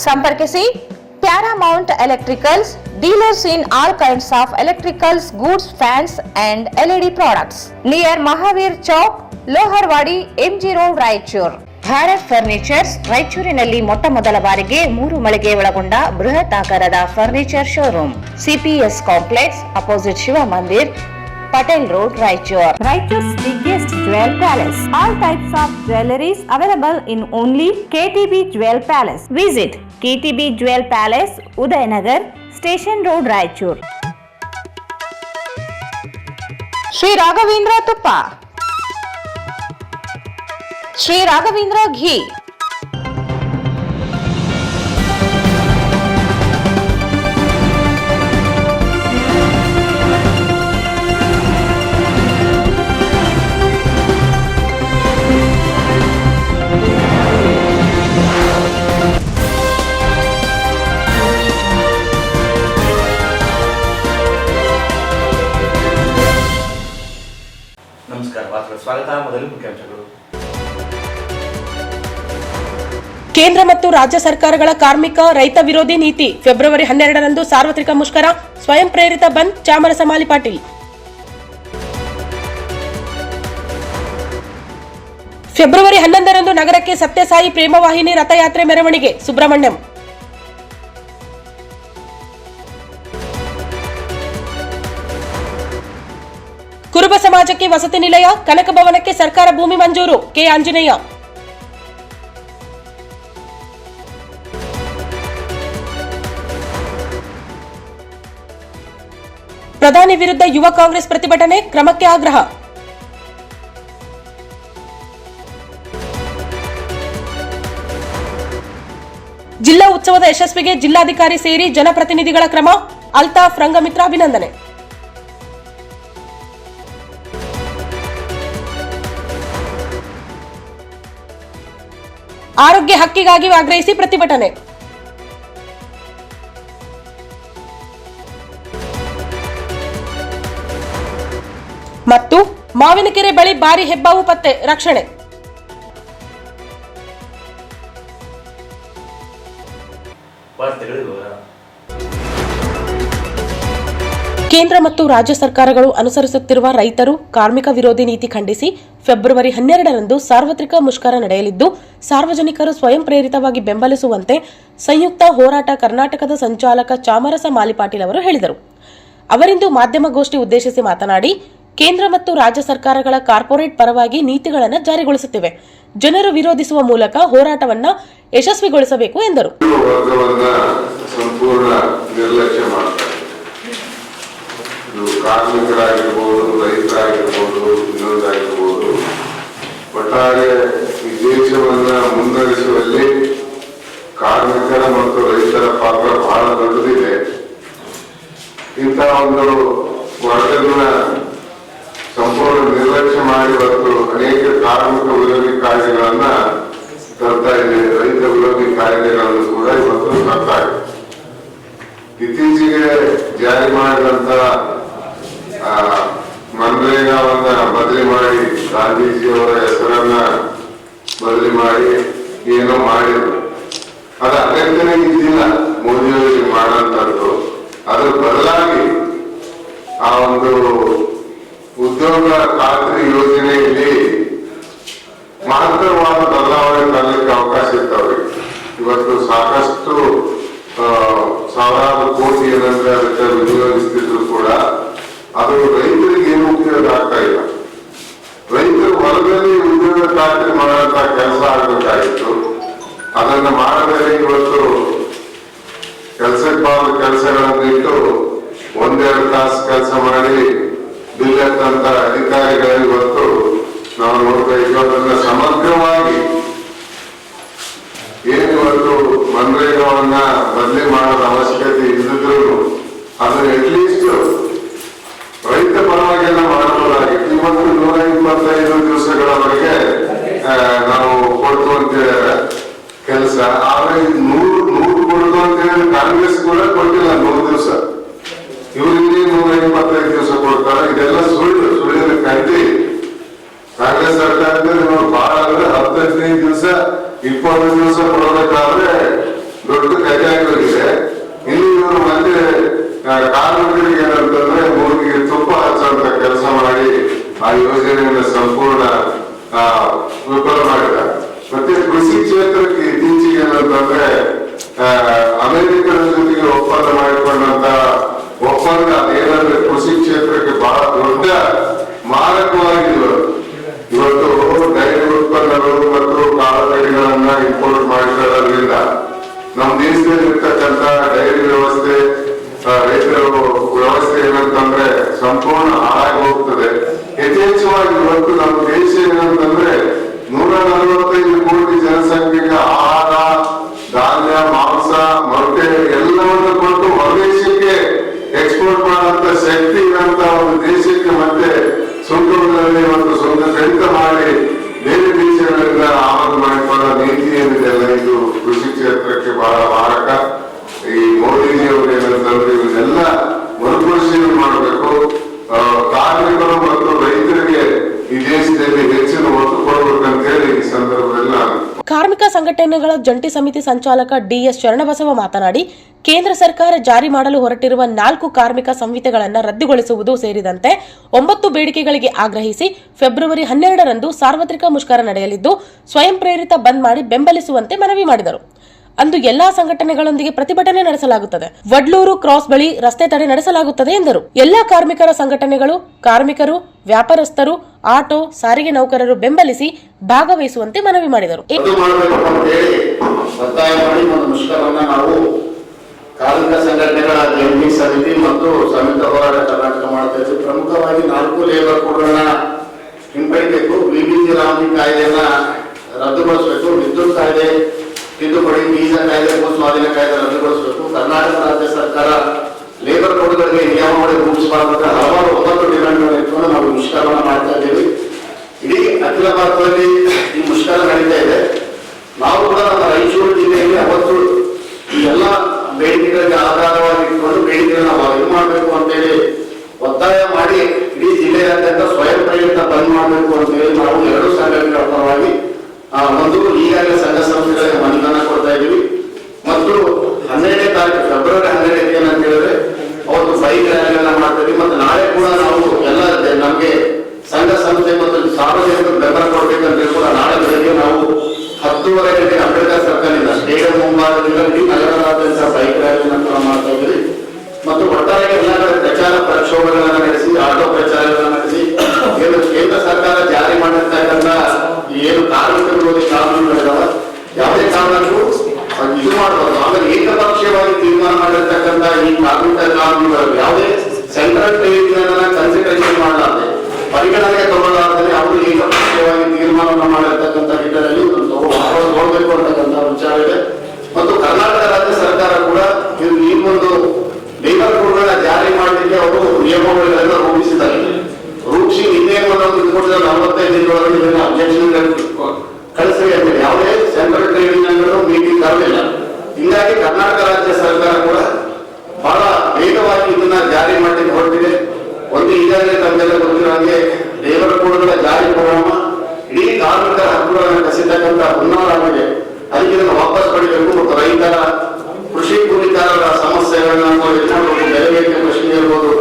ಸಂಪರ್ಕಿಸಿ Paramount Electricals, dealers in all kinds of electricals, goods, fans and LED products. Near Mahavir Chowk, Loharwadi, MG Road, Raichur. Bharat furnitures ರಾಯಚೂರಿನಲ್ಲಿ ಮೊಟ್ಟ ಮೊದಲ ಬಾರಿಗೆ 3 ಮಳಿಗೆ ಒಳಗೊಂಡ ಬೃಹತ್ ಆಕಾರದ furniture showroom. CPS complex opposite Shiva Mandir, Patel road, Raichur. Raichur's biggest jewel palace. All types of jewelries available in only KTB Jewel Palace. Visit KTB Jewel Palace, Udayanagar, Station Road, Raichur. Sri Raghavendra Tuppa, Sri Raghavendra Ghee, ಸ್ವಾಗತ. ಮೊದಲು ಮುಖ್ಯಾಂಶಗಳು. ಕೇಂದ್ರ ಮತ್ತು ರಾಜ್ಯ ಸರ್ಕಾರಗಳ ಕಾರ್ಮಿಕ ರೈತ ವಿರೋಧಿ ನೀತಿ. ಫೆಬ್ರವರಿ 12ರಂದು ಸಾರ್ವತ್ರಿಕ ಮುಷ್ಕರ, ಸ್ವಯಂ ಪ್ರೇರಿತ ಬಂದ್, ಚಾಮರಸ ಮಾಲಿಪಾಟೀಲ್. ಫೆಬ್ರವರಿ 11ರಂದು ನಗರಕ್ಕೆ ಸತ್ಯಸಾಯಿ ಪ್ರೇಮವಾಹಿನಿ ರಥಯಾತ್ರೆ ಮೆರವಣಿಗೆ, ಸುಬ್ರಹ್ಮಣ್ಯಂ. ಕುರುಬ ಸಮಾಜಕ್ಕೆ ವಸತಿ ನಿಲಯ, ಕನಕ ಭವನಕ್ಕೆ ಸರ್ಕಾರ ಭೂಮಿ ಮಂಜೂರು, ಕೆ ಆಂಜನೇಯ. ಪ್ರಧಾನಿ ವಿರುದ್ಧ ಯುವ ಕಾಂಗ್ರೆಸ್ ಪ್ರತಿಭಟನೆ, ಕ್ರಮಕ್ಕೆ ಆಗ್ರಹ. ಜಿಲ್ಲಾ ಉತ್ಸವದ ಯಶಸ್ವಿಗೆ ಜಿಲ್ಲಾಧಿಕಾರಿ ಸೇರಿ ಜನಪ್ರತಿನಿಧಿಗಳ ಕ್ರಮ, ಅಲ್ತಾಫ್ ರಂಗಮಿತ್ರ ಅಭಿನಂದನೆ. ಆರೋಗ್ಯ ಹಕ್ಕಿಗಾಗಿ ಆಗ್ರಹಿಸಿ ಪ್ರತಿಭಟನೆ. ಮತ್ತು ಮಾವಿನಕೆರೆ ಬಳಿ ಭಾರಿ ಹೆಬ್ಬಾವು ಪತ್ತೆ, ರಕ್ಷಣೆ. ಕೇಂದ್ರ ಮತ್ತು ರಾಜ್ಯ ಸರ್ಕಾರಗಳು ಅನುಸರಿಸುತ್ತಿರುವ ರೈತರು ಕಾರ್ಮಿಕ ವಿರೋಧಿ ನೀತಿ ಖಂಡಿಸಿ ಫೆಬ್ರವರಿ 12ರಂದು ಸಾರ್ವತ್ರಿಕ ಮುಷ್ಕರ ನಡೆಯಲಿದ್ದು, ಸಾರ್ವಜನಿಕರು ಸ್ವಯಂ ಪ್ರೇರಿತವಾಗಿ ಬೆಂಬಲಿಸುವಂತೆ ಸಂಯುಕ್ತ ಹೋರಾಟ ಕರ್ನಾಟಕದ ಸಂಚಾಲಕ ಚಾಮರಸ ಮಾಲಿಪಾಟೀಲ್ ಅವರು ಹೇಳಿದರು. ಅವರಿಂದು ಮಾಧ್ಯಮಗೋಷ್ಠಿ ಉದ್ದೇಶಿಸಿ ಮಾತನಾಡಿ, ಕೇಂದ್ರ ಮತ್ತು ರಾಜ್ಯ ಸರ್ಕಾರಗಳ ಕಾರ್ಪೊರೇಟ್ ಪರವಾಗಿ ನೀತಿಗಳನ್ನು ಜಾರಿಗೊಳಿಸುತ್ತಿವೆ. ಜನರು ವಿರೋಧಿಸುವ ಮೂಲಕ ಹೋರಾಟವನ್ನು ಯಶಸ್ವಿಗೊಳಿಸಬೇಕು ಎಂದರು. ಕಾರ್ಮಿಕರಾಗಿರ್ಬೋದು, ರೈತರಾಗಿರ್ಬೋದು, ಇನ್ನೊಂದಾಗಿರ್ಬೋದು, ಒಟ್ಟಾರೆ ಈ ದೇಶವನ್ನ ಮುನ್ನಡೆಸುವಲ್ಲಿ ಕಾರ್ಮಿಕರ ಮತ್ತು ರೈತರ ಪಾತ್ರ ಬಹಳ ದೊಡ್ಡದಿದೆ. ಇಂತಹ ಒಂದು ವರ್ಗದ ಸಂಪೂರ್ಣ ನಿರ್ಲಕ್ಷ್ಯ ಮಾಡಿ ಇವತ್ತು ಅನೇಕ ಕಾರ್ಮಿಕ ವಿರೋಧಿ ಕಾಯ್ದೆಗಳನ್ನ ತರ್ತಾ ಇದೆ, ರೈತ ವಿರೋಧಿ ಕಾಯ್ದೆಗಳನ್ನು ಕೂಡ ಇವತ್ತು ತರ್ತಾ ಇದೆ. ಇತ್ತೀಚೆಗೆ ಜಾರಿ ಮಾಡಿದಂತ ಮನ್ರೇಗಾವನ್ನ ಬದಲಿ ಮಾಡಿ ಗಾಂಧೀಜಿಯವರ ಹೆಸರನ್ನ ಬದಲಿ ಮಾಡಿ ಏನೋ ಮಾಡಿದ್ರು. ಅದು ಅಗತ್ಯನೇ ಇದ್ದಿಲ್ಲ ಮೋದಿಯವರಿಗೆ ಮಾಡಂತದ್ದು. ಅದ್ರ ಬದಲಾಗಿ ಆ ಒಂದು ಉದ್ಯೋಗ ಖಾತ್ರಿ ಯೋಜನೆಯಲ್ಲಿ ಮಹತ್ತರವಾದ ಬದಲಾವಣೆ ತರಲಿಕ್ಕೆ ಅವಕಾಶ ಇರ್ತವೆ. ಇವತ್ತು ಸಾಕಷ್ಟು ಸಾವಿರಾರು ಕೋಟಿ ಏನಂದ್ರೆ ಅದಕ್ಕೆ ವಿನಿಯೋಗಿಸ್ತಿದ್ರು ಕೂಡ ಅದು ರೈತರಿಗೆ ಏನು ಉಪಯೋಗ ಆಗ್ತಾ ಇಲ್ಲ. ರೈತರು ಹೊಲದಲ್ಲಿ ಉದ್ಯೋಗ ಖಾತ್ರಿ ಮಾಡುವಂತ ಕೆಲಸ ಆಗಬೇಕಾಗಿತ್ತು. ಅದನ್ನ ಮಾಡದೇ ಇವತ್ತು ಕೆಲಸಗಳನ್ನು ಇಟ್ಟು 1-2 ತಾಸು ಕೆಲಸ ಮಾಡಿ ಬಿಲ್ ಎತ್ತಂತ ಅಧಿಕಾರಿಗಳು ಇವತ್ತು ನಾವು ನೋಡ್ತಾ ಇದ್ದೀವಿ. ಅದನ್ನ ಸಮಗ್ರವಾಗಿ ಏನು ಇವತ್ತು ಮನ್ರೇಗಾವನ್ನ ಬದಲಿ ಮಾಡೋದ ಅವಶ್ಯಕತೆ ಇದ್ದಿದ್ರು ಅದನ್ನ ಅಟ್ಲೀಸ್ಟ್ ರೈತ ಪರವಾಗೆಲ್ಲ ಮಾಡಬಹುದಾಗಿತ್ತು. ಇವತ್ತು 125 ದಿವಸಗಳವರೆಗೆ ನಾವು ಕೊಡುವಂತ ಕೆಲಸ. ಆದ್ರೆ 100 ಕೊಡುದು ಅಂತ ಹೇಳಿ ಕಾಂಗ್ರೆಸ್ ಕೂಡ ಕೊಟ್ಟಿಲ್ಲ 100 ದಿವಸ. ಇವರಿಗೆ 125 ದಿವಸ ಕೊಡ್ತಾರೆ. ಇದೆಲ್ಲ ಸುಳ್ಳಿನ ಕಂಡಿ. ಕಾಂಗ್ರೆಸ್ ಸರ್ಕಾರದಲ್ಲಿ ಬಹಳ ಅಂದ್ರೆ 15 ದಿವಸ 20 ದಿವಸ ಕೊಡಬೇಕಾದ ನಮ್ಮ ದೇಶದಲ್ಲಿ ಇರ್ತಕ್ಕಂಥ ಡೈರಿ ವ್ಯವಸ್ಥೆ, ರೈತರ ವ್ಯವಸ್ಥೆ ಏನಂತಂದ್ರೆ ಸಂಪೂರ್ಣ ಹಾಳಾಗಿ ಹೋಗ್ತದೆ. ಯಥೇಚ್ಛವಾಗಿ ಇವತ್ತು ನಮ್ಮ ದೇಶ ಏನಂತಂದ್ರೆ 145 ಕೋಟಿ ಜನಸಂಖ್ಯೆಗೆ ಆಹಾರ, ಧಾನ್ಯ, ಮಾಂಸ, ಮೊಟ್ಟೆ ಎಲ್ಲವನ್ನು ಕೊಟ್ಟು ಹೊರದೇಶಕ್ಕೆ ಎಕ್ಸ್ಪೋರ್ಟ್ ಮಾಡುವಂತ ಶಕ್ತಿ ಇರುವಂತ ಒಂದು ದೇಶಕ್ಕೆ ಮತ್ತೆ ಸುಂಕದಲ್ಲಿ ಒಂದು ಸುಂಕ ಕಡಿತ ಮಾಡಿ ಬೇರೆ ದೇಶಗಳಿಂದ ಆಮದು ಮಾಡಿಕೊಳ್ಳೋ ನೀತಿ ಏನಿದೆ ಅಲ್ಲ, ಇದು ಕೃಷಿ ಕ್ಷೇತ್ರಕ್ಕೆ ಬಹಳ ಮಾರಕ. ಈ ಮೋದಿಜಿಯವರು ಏನಂತಂದ್ರೆ ಇವನ್ನೆಲ್ಲ ಮರುಪರಿಶೀಲನೆ ಮಾಡಬೇಕು. ಕಾರ್ಮಿಕರು ಮತ್ತು ರೈತರಿಗೆ ಈ ದೇಶದಲ್ಲಿ ಹೆಚ್ಚಿನ ಒತ್ತು ಕೊಡಬೇಕಂತ ಹೇಳಿ ಈ ಸಂದರ್ಭದಲ್ಲಿ ನಾನು ಕಾರ್ಮಿಕ ಸಂಘಟನೆಗಳ ಜಂಟಿ ಸಮಿತಿ ಸಂಚಾಲಕ ಡಿಎಸ್ ಶರಣಬಸವ ಮಾತನಾಡಿ, ಕೇಂದ್ರ ಸರ್ಕಾರ ಜಾರಿ ಮಾಡಲು ಹೊರಟಿರುವ 4 ಕಾರ್ಮಿಕ ಸಂಹಿತೆಗಳನ್ನು ರದ್ದುಗೊಳಿಸುವುದು ಸೇರಿದಂತೆ 9 ಬೇಡಿಕೆಗಳಿಗೆ ಆಗ್ರಹಿಸಿ ಫೆಬ್ರವರಿ 12ರಂದು ಸಾರ್ವತ್ರಿಕ ಮುಷ್ಕರ ನಡೆಯಲಿದ್ದು ಸ್ವಯಂ ಪ್ರೇರಿತ ಬಂದ್ ಮಾಡಿ ಬೆಂಬಲಿಸುವಂತೆ ಮನವಿ ಮಾಡಿದರು. ಅಂದು ಎಲ್ಲಾ ಸಂಘಟನೆಗಳೊಂದಿಗೆ ಪ್ರತಿಭಟನೆ ನಡೆಸಲಾಗುತ್ತದೆ. ವಡ್ಲೂರು ಕ್ರಾಸ್ ಬಳಿ ರಸ್ತೆ ತಡೆ ನಡೆಸಲಾಗುತ್ತದೆ ಎಂದರು. ಎಲ್ಲಾ ಕಾರ್ಮಿಕರ ಸಂಘಟನೆಗಳು, ಕಾರ್ಮಿಕರು, ವ್ಯಾಪಾರಸ್ಥರು, ಆಟೋ, ಸಾರಿಗೆ ನೌಕರರು ಬೆಂಬಲಿಸಿ ಭಾಗವಹಿಸುವಂತೆ ಮನವಿ ಮಾಡಿದರು. ಒತ್ತಾಯ ಮಾಡಿ ಒಂದು ಮುಷ್ಕರವನ್ನ ನಾವು ಕಾರ್ಮಿಕ ಸಂಘಟನೆಗಳ ಜಂಟಿ ಸಮಿತಿ ಮತ್ತು ಸಂಯುಕ್ತ ಹೋರಾಟ ಕರ್ನಾಟಕ ಮಾಡ್ತಾ ಇದ್ವಿ. ಪ್ರಮುಖವಾಗಿ 4 ಲೇಬರ್ ಕೋಡ್ಗಳನ್ನ ಹಿಂಪಡಿಬೇಕು, ವಿಬಿಜಿ ರಾಮ್ಜಿ ಕಾಯ್ದೆಯನ್ನ ರದ್ದುಗೊಳಿಸಬೇಕು, ವಿದ್ಯುತ್ ಕಾಯ್ದೆ ತಿದ್ದುಪಡಿ, ಬೀಜ ಕಾಯ್ದೆ, ಭೂ ಸ್ವಾಧೀನ ಕಾಯ್ದೆ ರದ್ದುಗೊಳಿಸಬೇಕು, ಕರ್ನಾಟಕ ರಾಜ್ಯ ಸರ್ಕಾರ ಲೇಬರ್ ಕೋಡ್ಗಳಿಗೆ ನಿಯಮಾವಳಿ ರೂಪಿಸಬಾರದು. ಹಲವಾರು 9 ಡಿಮ್ಯಾಂಡ್ಗಳನ್ನು ಇಟ್ಕೊಂಡು ನಾವು ಮುಷ್ಕರವನ್ನು ಮಾಡ್ತಾ ಇದ್ದೀವಿ. ಇಡೀ ಅಖಿಲ ಭಾರತದಲ್ಲಿ ಈ ಮುಷ್ಕರ ನಡೀತಾ ಇದೆ. ನಾವು ಕೂಡ ನಮ್ಮ ರಾಯಚೂರು ಜಿಲ್ಲೆಯಲ್ಲಿ ಅವತ್ತು ಈ ಎಲ್ಲ ಬೇಡಿಕೆಗಳಿಗೆ ಆಧಾರವಾಗಿ ಇಟ್ಕೊಂಡು ಬೇಡಿಕೆಗಳನ್ನ ಇದು ಮಾಡಬೇಕು ಅಂತೇಳಿ ಒತ್ತಾಯ ಮಾಡಿ ಇಡೀ ಜಿಲ್ಲೆಯಾದ್ಯಂತ ಸ್ವಯಂ ಪ್ರೇರಿತ ಬಂದ್ ಮಾಡಬೇಕು ಅಂತೇಳಿ ನಾವು 2 ಸಂಘಟನೆಗಳ ಪರವಾಗಿ ಒಂದು ಈಗಾಗಲೇ ಸಂಘ ಸಂಸ್ಥೆಗಳಿಗೆ ಮನವಿಯನ್ನ ಕೊಡ್ತಾ ಇದ್ದೀವಿ. ಮತ್ತು 12ನೇ ತಾರೀಕು ಫೆಬ್ರವರಿ 12ಕ್ಕೆ ಏನಂತ ಹೇಳಿದ್ರೆ ಅವತ್ತು ಬೈಕ್ ರ್ಯಾಲಿಗಳನ್ನ ಮಾಡ್ತಾ ಇದ್ದೀವಿ. ಮತ್ತು ನಾಳೆ ಕೂಡ ನಾವು ಎಲ್ಲ ನಮಗೆ ಸಂಘ ಸಂಸ್ಥೆ ಮತ್ತು ಸಾರ್ವಜನಿಕರು ಬೆಂಬಲ ಕೊಡ್ಬೇಕಂತ ಕೂಡ ನಾಳೆ ಬೆಳಗ್ಗೆ ನಾವು 10:30 ಗಂಟೆಗೆ ಅಂಬೇಡ್ಕರ್ ಸರ್ಕಲ್ನಿಂದ ಸ್ಟೇಡಿಯಂ ಮುಂಭಾಗದಿಂದ ಇಡೀ ನಗರದಾದ್ಯಂತ ಬೈಕ್ ರ್ಯಾಲಿಯನ್ನು ಕೂಡ ಮಾಡ್ತಾ ಇದ್ದೀವಿ. ಮತ್ತು ಒಟ್ಟಾರೆ ಎಲ್ಲ ಕಡೆ ಪ್ರಚಾರ ಪ್ರಕ್ಷೋಭಗಳನ್ನ ನಡೆಸಿ, ಆಟೋ ಪ್ರಚಾರಗಳನ್ನ ನಡೆಸಿ, ಕೇಂದ್ರ ಸರ್ಕಾರ ಜಾರಿ ಮಾಡಿರ್ತಕ್ಕಂಥ ಏನು ಕಾರ್ಮಿಕ ವಿರೋಧಿ ಕಾನೂನುಗಳಿದಾವ ಯಾವುದೇ ಕಾರಣಕ್ಕೂ ಇದು ಮಾಡಬಾರ್ದು. ಆಮೇಲೆ ಏಕಪಕ್ಷೀಯವಾಗಿ ತೀರ್ಮಾನ ಮಾಡಿರ್ತಕ್ಕಂಥ ಈ ಕಾರ್ಮಿಕ ಕಾನೂನುಗಳು ಯಾವುದೇ ಸೆಂಟ್ರಲ್ ಟ್ರಿಬ್ಯುನಲ್ ಕನ್ಸಿಡರೇಷನ್ ಮಾಡಲಾರದೆ, ಪರಿಗಣನೆಗೆ ತಗೊಳ್ಳಲಾರದೆ ಅವರು ಏಕಪಕ್ಷೀಯವಾಗಿ ತೀರ್ಮಾನವನ್ನು ಮಾಡಿರ್ತಕ್ಕಂಥ ಹಿನ್ನೆಲೆಯಲ್ಲಿ ನೋಡಬೇಕು ಅಂತಕ್ಕಂಥ ವಿಚಾರ ಇದೆ. ಮತ್ತು ಕರ್ನಾಟಕ ರಾಜ್ಯ ಸರ್ಕಾರ ಕೂಡ ಈ ಒಂದು ಲೇಬರ್ ಕೋಡ್ಗಳನ್ನ ಜಾರಿ ಮಾಡಲಿಕ್ಕೆ ಅವರು ನಿಯಮಾವಳಿಗಳನ್ನ ರೂಪಿಸಿ ನಿನ್ನೆ ಒಂದು 45 ದಿನದೊಳಗೆ ಅಬ್ಜೆಕ್ಷನ್ ಕಳಿಸಿ ಅಂತೇಳಿ ಯಾವುದೇ ಸೆಂಟ್ರಲ್ ಟ್ರಿಬ್ಯುನಲ್ಗಳು ಮೀಟಿಂಗ್ ಕರೆದಿಲ್ಲ. ಹೀಗಾಗಿ ಕರ್ನಾಟಕ ರಾಜ್ಯ ಸರ್ಕಾರ ಕೂಡ ಬಹಳ ವೇಗವಾಗಿ ಇದನ್ನ ಜಾರಿ ಮಾಡಲಿಕ್ಕೆ ಹೊರಟಿದೆ. ಒಂದು ಈಗಾಗಲೇ ತಮಗೆಲ್ಲ ಗೊತ್ತಿರೋ ಹಾಗೆ ಲೇಬರ್ ಕೋಡ್ಗಳ ಜಾರಿ ಪ್ರೋಗ್ರಾಮ ಇಡೀ ಕಾರ್ಮಿಕರ ಹಕ್ಕುಗಳನ್ನು ಕಸಿತಕ್ಕಂಥ ಹುನ್ನಾರವಾಗಿದೆ. ಅದಕ್ಕೆ ಇದನ್ನು ವಾಪಸ್ ಪಡಿಬೇಕು. ಮತ್ತು ರೈತರ, ಕೃಷಿ ಕೂಲಿಕಾರರ ಸಮಸ್ಯೆಗಳನ್ನ ಬೆಲೆ ಬೇಡಿಕೆ ಪ್ರಶ್ನೆ ಇರ್ಬೋದು,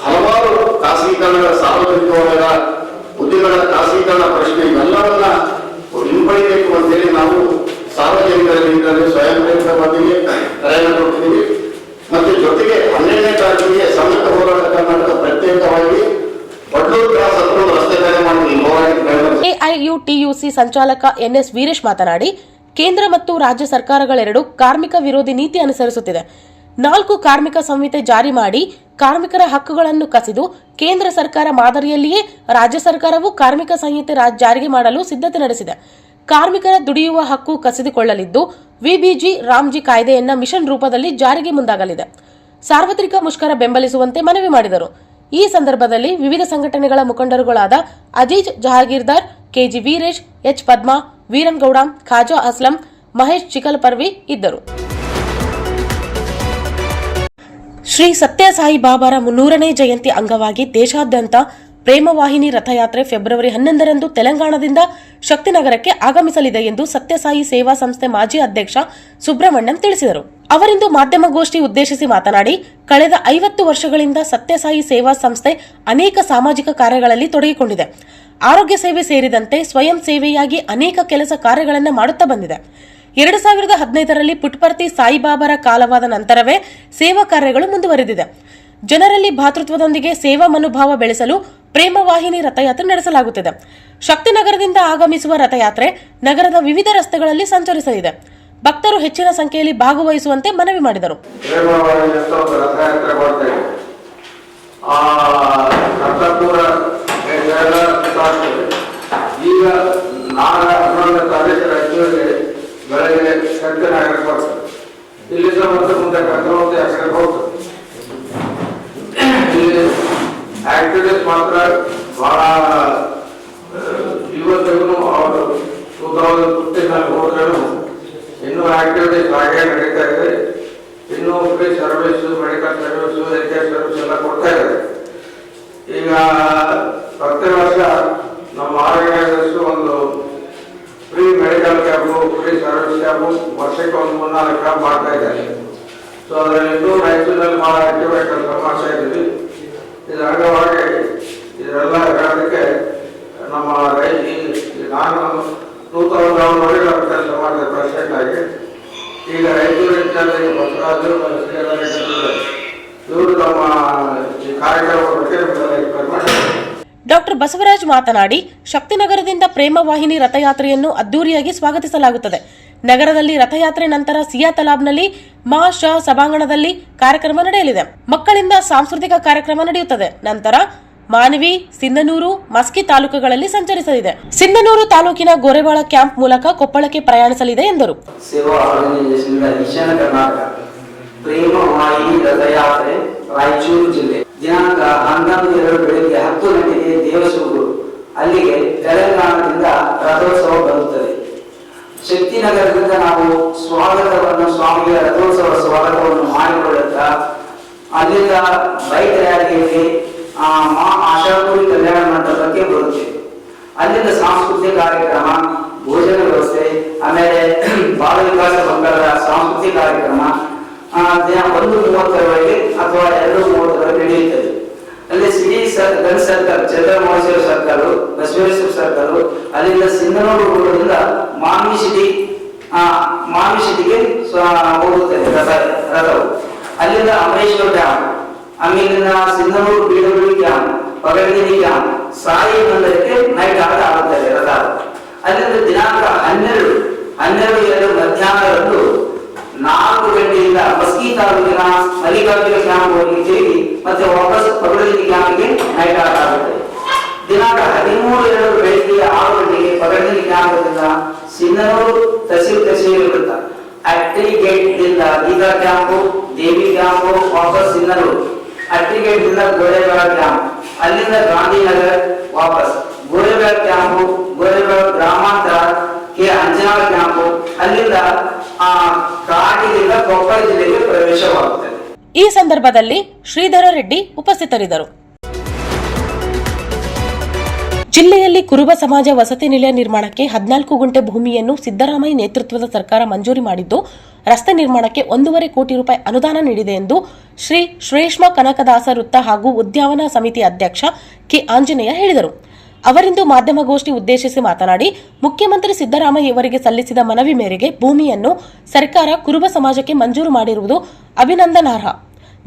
ಹಲವಾರು ಖಾಸಗೀಕರಣಗಳ, ಸಾರ್ವಜನಿಕ ವಲಯದ ಉದ್ಯಮಗಳ ಖಾಸಗೀಕರಣ ಪ್ರಶ್ನೆ ಇವೆಲ್ಲವನ್ನ ಹಿಂಪಡಿಬೇಕು ಅಂತೇಳಿ ನಾವು ಸಾರ್ವಜನಿಕರಲ್ಲಿ ಸ್ವಯಂ ಪ್ರೇರಿತ ಬಂದಿಗೆ ಕರೆಯನ್ನು ಕೊಡ್ತಿದ್ದೀವಿ. ಮತ್ತು ಜೊತೆಗೆ 12ನೇ ತಾರೀಕಿಗೆ ಸಂಯುಕ್ತ ಹೋರಾಟ ಕರ್ನಾಟಕ ಪ್ರತ್ಯೇಕವಾಗಿ ವಡ್ಲೂರು ಕ್ರಾಸ್ ಹತ್ರ ರಸ್ತೆ ತಡೆ ಮಾಡಿ ಎಐಯುಟಿಯುಸಿ ಸಂಚಾಲಕ ಎನ್ಎಸ್ ವೀರೇಶ್ ಮಾತನಾಡಿ, ಕೇಂದ್ರ ಮತ್ತು ರಾಜ್ಯ ಸರ್ಕಾರಗಳೆರಡು ಕಾರ್ಮಿಕ ವಿರೋಧಿ ನೀತಿ ಅನುಸರಿಸುತ್ತಿದೆ. 4 ಕಾರ್ಮಿಕ ಸಂಹಿತೆ ಜಾರಿ ಮಾಡಿ ಕಾರ್ಮಿಕರ ಹಕ್ಕುಗಳನ್ನು ಕಸಿದು ಕೇಂದ್ರ ಸರ್ಕಾರ ಮಾದರಿಯಲ್ಲಿಯೇ ರಾಜ್ಯ ಸರ್ಕಾರವು ಕಾರ್ಮಿಕ ಸಂಹಿತೆ ಜಾರಿಗೆ ಮಾಡಲು ಸಿದ್ಧತೆ ನಡೆಸಿದೆ. ಕಾರ್ಮಿಕರ ದುಡಿಯುವ ಹಕ್ಕು ಕಸಿದುಕೊಳ್ಳಲಿದ್ದು ವಿಬಿಜಿ ರಾಮ್ಜಿ ಕಾಯ್ದೆಯನ್ನ ಮಿಷನ್ ರೂಪದಲ್ಲಿ ಜಾರಿಗೆ ಮುಂದಾಗಲಿದೆ. ಸಾರ್ವತ್ರಿಕ ಮುಷ್ಕರ ಬೆಂಬಲಿಸುವಂತೆ ಮನವಿ ಮಾಡಿದರು. ಈ ಸಂದರ್ಭದಲ್ಲಿ ವಿವಿಧ ಸಂಘಟನೆಗಳ ಮುಖಂಡರುಗಳಾದ ಅಜೀಜ್ ಜಹಾಗೀರ್ದಾರ್, ಕೆಜಿ ವೀರೇಶ್, ಎಚ್ ಪದ್ಮಾ, ವೀರನ್ಗೌಡ, ಖಾಜಾ ಅಸ್ಲಂ, ಮಹೇಶ್ ಚಿಕಲ್ಪರ್ವಿ ಇದ್ದರು. ಶ್ರೀ ಸತ್ಯ ಸಾಯಿಬಾಬಾರ 300ನೇ ಜಯಂತಿ ಅಂಗವಾಗಿ ದೇಶಾದ್ಯಂತ ಪ್ರೇಮವಾಹಿನಿ ರಥಯಾತ್ರೆ ಫೆಬ್ರವರಿ 11ರಂದು ತೆಲಂಗಾಣದಿಂದ ಶಕ್ತಿನಗರಕ್ಕೆ ಆಗಮಿಸಲಿದೆ ಎಂದು ಸತ್ಯಸಾಯಿ ಸೇವಾ ಸಂಸ್ಥೆ ಮಾಜಿ ಅಧ್ಯಕ್ಷ ಸುಬ್ರಹ್ಮಣ್ಯಂ ತಿಳಿಸಿದರು. ಅವರಿಂದು ಮಾಧ್ಯಮಗೋಷ್ಠಿ ಉದ್ದೇಶಿಸಿ ಮಾತನಾಡಿ, ಕಳೆದ 50 ವರ್ಷಗಳಿಂದ ಸತ್ಯಸಾಯಿ ಸೇವಾ ಸಂಸ್ಥೆ ಅನೇಕ ಸಾಮಾಜಿಕ ಕಾರ್ಯಗಳಲ್ಲಿ ತೊಡಗಿಕೊಂಡಿದೆ. ಆರೋಗ್ಯ ಸೇವೆ ಸೇರಿದಂತೆ ಸ್ವಯಂ ಸೇವೆಯಾಗಿ ಅನೇಕ ಕೆಲಸ ಕಾರ್ಯಗಳನ್ನು ಮಾಡುತ್ತಾ ಬಂದಿದೆ. 2015ರಲ್ಲಿ ಪುಟ್ಪರ್ತಿ ಸಾಯಿಬಾಬಾರ ಕಾಲವಾದ ನಂತರವೇ ಸೇವಾ ಕಾರ್ಯಗಳು ಮುಂದುವರೆದಿದೆ. ಜನರಲ್ಲಿ ಭಾತೃತ್ವದೊಂದಿಗೆ ಸೇವಾ ಮನೋಭಾವ ಬೆಳೆಸಲು ಪ್ರೇಮವಾಹಿನಿ ರಥಯಾತ್ರೆ ನಡೆಸಲಾಗುತ್ತಿದೆ. ಶಕ್ತಿನಗರದಿಂದ ಆಗಮಿಸುವ ರಥಯಾತ್ರೆ ನಗರದ ವಿವಿಧ ರಸ್ತೆಗಳಲ್ಲಿ ಸಂಚರಿಸಲಿದೆ. ಭಕ್ತರು ಹೆಚ್ಚಿನ ಸಂಖ್ಯೆಯಲ್ಲಿ ಭಾಗವಹಿಸುವಂತೆ ಮನವಿ ಮಾಡಿದರು. ಈಗ ನಾಳೆ 11ನೇ ತಾರೀಕು ರಾಜ್ಯದಲ್ಲಿ ಬೆಳಗ್ಗೆ ಸಂಜೆ ನಗರಕ್ಕೆ ಬರ್ತದೆ. ಇಲ್ಲಿಂದ ಮತ್ತೆ ಮುಂದೆ ಕರ್ಕೊಂಡು ಆ ಕಡೆ ಹೋಗ್ತದೆ. ಇಲ್ಲಿ ಆಕ್ಟಿವಿಟೀಸ್ ಮಾತ್ರ ಬಹಳ ಇವತ್ತಿಗೂ ಅವರು 2015 ಹೋದ್ರೂ ಇನ್ನೂ ಆಕ್ಟಿವಿಟೀಸ್ ಹಾಗೆ ನಡೀತಾ ಇದೆ. ಇನ್ನೂ free service, medical service, health service ಎಲ್ಲ ಕೊಡ್ತಾ ಇದ್ದಾರೆ. ಈಗ ಪ್ರತಿ ವರ್ಷ ನಮ್ಮ ಆರೋಗ್ಯ ಒಂದು free medical camp, free service camp ವರ್ಷಕ್ಕೆ ಒಂದು 3-4 ಕ್ಯಾಂಪ್ ಮಾಡ್ತಾ ಇದ್ದಾರೆ. ಸೊ ಅದರಲ್ಲಿ ಇನ್ನೂ ರಾಯಚೂರಲ್ಲಿ ಭಾಳ ಆಕ್ಟಿವೇಟ್ ಅಂತ ಮಾಡ್ತಾ ಇದ್ದೀವಿ. ಇದರ ಅಂಗವಾಗಿ ಇದೆಲ್ಲ ಹೇಳೋದಕ್ಕೆ ನಮ್ಮ ನಾನು 2000 ಕೆಲಸ ಮಾಡಿದೆ ಪ್ರೆಸಿಡೆಂಟ್ ಆಗಿ. ಈಗ ರಾಯಚೂರಿನಲ್ಲಿ ಬಸವರಾಜು ಇವರು ನಮ್ಮ ಈ ಕಾರ್ಯಕ್ರಮದ ಬಗ್ಗೆ ಡಾಕ್ಟರ್ ಬಸವರಾಜ್ ಮಾತನಾಡಿ, ಶಕ್ತಿನಗರದಿಂದ ಪ್ರೇಮವಾಹಿನಿ ರಥಯಾತ್ರೆಯನ್ನು ಅದ್ದೂರಿಯಾಗಿ ಸ್ವಾಗತಿಸಲಾಗುತ್ತದೆ. ನಗರದಲ್ಲಿ ರಥಯಾತ್ರೆ ನಂತರ ಸಿಯಾ ತಲಾಬ್ನಲ್ಲಿ ಮಾ ಶಾ ಸಭಾಂಗಣದಲ್ಲಿ ಕಾರ್ಯಕ್ರಮ ನಡೆಯಲಿದೆ. ಮಕ್ಕಳಿಂದ ಸಾಂಸ್ಕೃತಿಕ ಕಾರ್ಯಕ್ರಮ ನಡೆಯುತ್ತದೆ. ನಂತರ ಮಾನವಿ, ಸಿಂಧನೂರು, ಮಸ್ಕಿ ತಾಲೂಕುಗಳಲ್ಲಿ ಸಂಚರಿಸಲಿದೆ. ಸಿಂಧನೂರು ತಾಲೂಕಿನ ಗೋರೆವಾಳ ಕ್ಯಾಂಪ್ ಮೂಲಕ ಕೊಪ್ಪಳಕ್ಕೆ ಪ್ರಯಾಣಿಸಲಿದೆ ಎಂದರು. ಸೇವಾ ಆರ್ಗನೈಸೇಷನ್ ಈಶಾನ್ಯ ಕರ್ನಾಟಕ ಪ್ರೇಮವಾಹಿನಿ ರಥಯಾತ್ರೆ ರಾಯಚೂರು ಜಿಲ್ಲೆ ದಿನಾಂಕ 11/2 ಬೆಳಗ್ಗೆ 10 ಗಂಟೆಗೆ ದೇವಸೂರು, ಅಲ್ಲಿಗೆ ತೆಲಂಗಾಣದಿಂದ ರಥೋತ್ಸವ ಬರುತ್ತದೆ. ಶಕ್ತಿನಗರದಿಂದ ನಾವು ಸ್ವಾಮಿಯ ರಥೋತ್ಸವ ಸ್ವಾಗತವನ್ನು ಮಾಡಿಕೊಳ್ಳುತ್ತಾ ಅಲ್ಲಿಂದ ಬೈಕ್ ರ್ಯಾಲಿಯಲ್ಲಿ ಮಾ ಆಶಾಪುರಿ ಕಲ್ಯಾಣ ಮಂಟಪಕ್ಕೆ ಬರುತ್ತೇವೆ. ಅಲ್ಲಿಂದ ಸಾಂಸ್ಕೃತಿಕ ಕಾರ್ಯಕ್ರಮ, ಭೋಜನ ವ್ಯವಸ್ಥೆ, ಆಮೇಲೆ ಬಾಲ ವಿಕಾಸ ಬಂಧಗಳ ಸಾಂಸ್ಕೃತಿಕ ಕಾರ್ಯಕ್ರಮ ದಿನ 1:30 ಅಥವಾ 2:30 ನಡೆಯುತ್ತದೆ. ಅಲ್ಲಿ ಸಿಡಿ ಗನ್ circle, Chandramouleshwara circle, Basaveshwara circle, ಅಲ್ಲಿಂದ ಸಿಂಧನೂರು ರೋಡದಿಂದ ಮಾನ್ವಿ ಸಿಟಿಗೆ ಹೋಗುತ್ತದೆ ರಥವು. ಅಲ್ಲಿಂದ ಅಮರೇಶ್ವರ ಡ್ಯಾಮ್, ಆಮೇಲಿಂದ ಸಿಂಧನೂರು ಬಿಡಗುಳಿ ಡ್ಯಾಮ್, ಪಗಡಗಿರಿ ಡ್ಯಾಮ್, ಸಾಯಿ ಮಂದಿರಕ್ಕೆ ನೈಟ್ ಆಟ ಆಗುತ್ತದೆ ರಥ. ಅಲ್ಲಿಂದ ದಿನಾಂಕ 12/2 ಮಧ್ಯಾಹ್ನದಂದು 4 ಗಂಟೆಯಿಂದ ಮಸ್ಕಿ ತಾಲೂಕಿನ ಮಲ್ಲಿಕಾರ್ಜುನ ಕ್ಯಾಂಪ್ ಹೋಗಿ ತಿರುಗಿ ಮತ್ತೆ ವಾಪಸ್ ಪಗಡಗಿರಿ ಕ್ಯಾಂಪ್ಗೆ ನೈಟ್ ಆಟ ಆಗುತ್ತದೆ. ದಿನಾಂಕ 13/2 ಬೆಳಗ್ಗೆ 6 ಗಂಟೆಗೆ ಪಗಡಗಿರಿ ಕ್ಯಾಂಪ್ನಿಂದ ಸಿಂಧನೂರು ತಹಸೀಲ್ ವೃತ್ತ, ಅಟ್ರಿ ಗೇಟ್ ದಿಂದ ಗೀತಾ ಕ್ಯಾಂಪು, ದೇವಿ ಕ್ಯಾಂಪು, ವಾಪಸ್ ಸಿಂಧನೂರು, ಅಟ್ರಿ ಗೇಟ್ ದಿಂದ ಗೋರೆವಾಳ ಕ್ಯಾಂಪ್, ಅಲ್ಲಿಂದ ಗಾಂಧಿನಗರ್ ವಾಪಸ್ ಗೋರೆವಾಳ ಕ್ಯಾಂಪು, ಗೋರೆವಾಳ ಗ್ರಾಮಾಂತರ ಕೆ ಅಂಜನಾಳ ಕ್ಯಾಂಪು, ಅಲ್ಲಿಂದ ಕಾಟಿಯಿಂದ ಕೊಪ್ಪಳ ಜಿಲ್ಲೆಗೆ ಪ್ರವೇಶವಾಗುತ್ತದೆ. ಈ ಸಂದರ್ಭದಲ್ಲಿ ಶ್ರೀಧರ ರೆಡ್ಡಿ ಉಪಸ್ಥಿತರಿದ್ದರು. ಜಿಲ್ಲೆಯಲ್ಲಿ ಕುರುಬ ಸಮಾಜ ವಸತಿ ನಿಲಯ ನಿರ್ಮಾಣಕ್ಕೆ 14 ಗುಂಟೆ ಭೂಮಿಯನ್ನು ಸಿದ್ದರಾಮಯ್ಯ ನೇತೃತ್ವದ ಸರ್ಕಾರ ಮಂಜೂರಿ ಮಾಡಿದ್ದು, ರಸ್ತೆ ನಿರ್ಮಾಣಕ್ಕೆ 1.5 ಕೋಟಿ ರೂಪಾಯಿ ಅನುದಾನ ನೀಡಿದೆ ಎಂದು ಶ್ರೀ ಶ್ರೇಷ್ಮ ಕನಕದಾಸ ವೃತ್ತ ಹಾಗೂ ಉದ್ಯಾನವನ ಸಮಿತಿ ಅಧ್ಯಕ್ಷ ಕೆ ಆಂಜನೇಯ ಹೇಳಿದರು. ಅವರಿಂದು ಮಾಧ್ಯಮಗೋಷ್ಠಿ ಉದ್ದೇಶಿಸಿ ಮಾತನಾಡಿ, ಮುಖ್ಯಮಂತ್ರಿ ಸಿದ್ದರಾಮಯ್ಯ ಅವರಿಗೆ ಸಲ್ಲಿಸಿದ ಮನವಿ ಮೇರೆಗೆ ಭೂಮಿಯನ್ನು ಸರ್ಕಾರ ಕುರುಬ ಸಮಾಜಕ್ಕೆ ಮಂಜೂರು ಮಾಡಿರುವುದು ಅಭಿನಂದನಾರ್ಹ.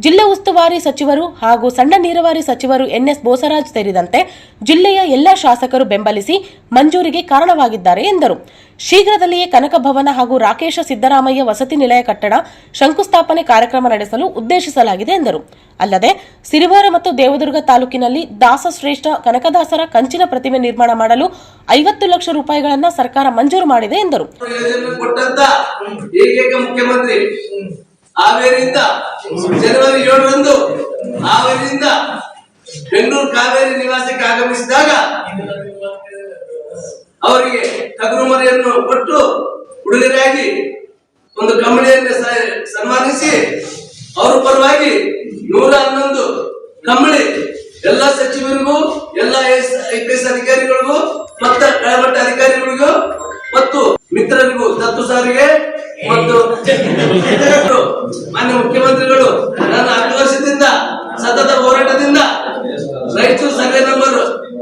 ಜಿಲ್ಲಾ ಉಸ್ತುವಾರಿ ಸಚಿವರು ಹಾಗೂ ಸಣ್ಣ ನೀರಾವರಿ ಸಚಿವರು ಎನ್ಎಸ್ ಬೋಸರಾಜ್ ಸೇರಿದಂತೆ ಜಿಲ್ಲೆಯ ಎಲ್ಲಾ ಶಾಸಕರು ಬೆಂಬಲಿಸಿ ಮಂಜೂರಿಗೆ ಕಾರಣವಾಗಿದ್ದಾರೆ ಎಂದರು. ಶೀಘ್ರದಲ್ಲಿಯೇ ಕನಕ ಭವನ ಹಾಗೂ ರಾಕೇಶ ಸಿದ್ದರಾಮಯ್ಯ ವಸತಿ ನಿಲಯ ಕಟ್ಟಡ ಶಂಕುಸ್ಥಾಪನೆ ಕಾರ್ಯಕ್ರಮ ನಡೆಸಲು ಉದ್ದೇಶಿಸಲಾಗಿದೆ ಎಂದರು. ಅಲ್ಲದೆ ಸಿರಿವಾರ ಮತ್ತು ದೇವದುರ್ಗ ತಾಲೂಕಿನಲ್ಲಿ ದಾಸಶ್ರೇಷ್ಠ ಕನಕದಾಸರ ಕಂಚಿನ ಪ್ರತಿಮೆ ನಿರ್ಮಾಣ ಮಾಡಲು 50 ಲಕ್ಷ ರೂಪಾಯಿಗಳನ್ನು ಸರ್ಕಾರ ಮಂಜೂರು ಮಾಡಿದೆ ಎಂದರು. ಮುಖ್ಯಮಂತ್ರಿ ಹಾವೇರಿಯಿಂದ ಜನವರಿ 7ರಂದು ಹಾವೇರಿಯಿಂದ ಬೆಂಗಳೂರು ಕಾವೇರಿ ನಿವಾಸಕ್ಕೆ ಆಗಮಿಸಿದಾಗ ಅವರಿಗೆ ಟಗರು ಮರಿಯನ್ನು ಕೊಟ್ಟು ಉಡುಗೊರೆಯಾಗಿ ಒಂದು ಕಂಬಳಿಯನ್ನು ಸನ್ಮಾನಿಸಿ ಅವರ ಪರವಾಗಿ 111 ಕಂಬಳಿ ಎಲ್ಲ ಸಚಿವರಿಗೂ, ಎಲ್ಲ ಐಪಿಎಸ್ ಅಧಿಕಾರಿಗಳಿಗೂ ಮತ್ತು ಕೆಳಮಟ್ಟ ಅಧಿಕಾರಿಗಳಿಗೂ ಮತ್ತು ಮಿತ್ರರಿಗೂ, ದತ್ತು ಸಾರಿಗೆ ಮತ್ತು ಮಾನ್ಯ ಮುಖ್ಯಮಂತ್ರಿಗಳು ನನ್ನ 10 ವರ್ಷದಿಂದ ಸತತ ಹೋರಾಟದಿಂದ ರಾಯಚೂರು ಸರ್ವೆ ನಂಬರ್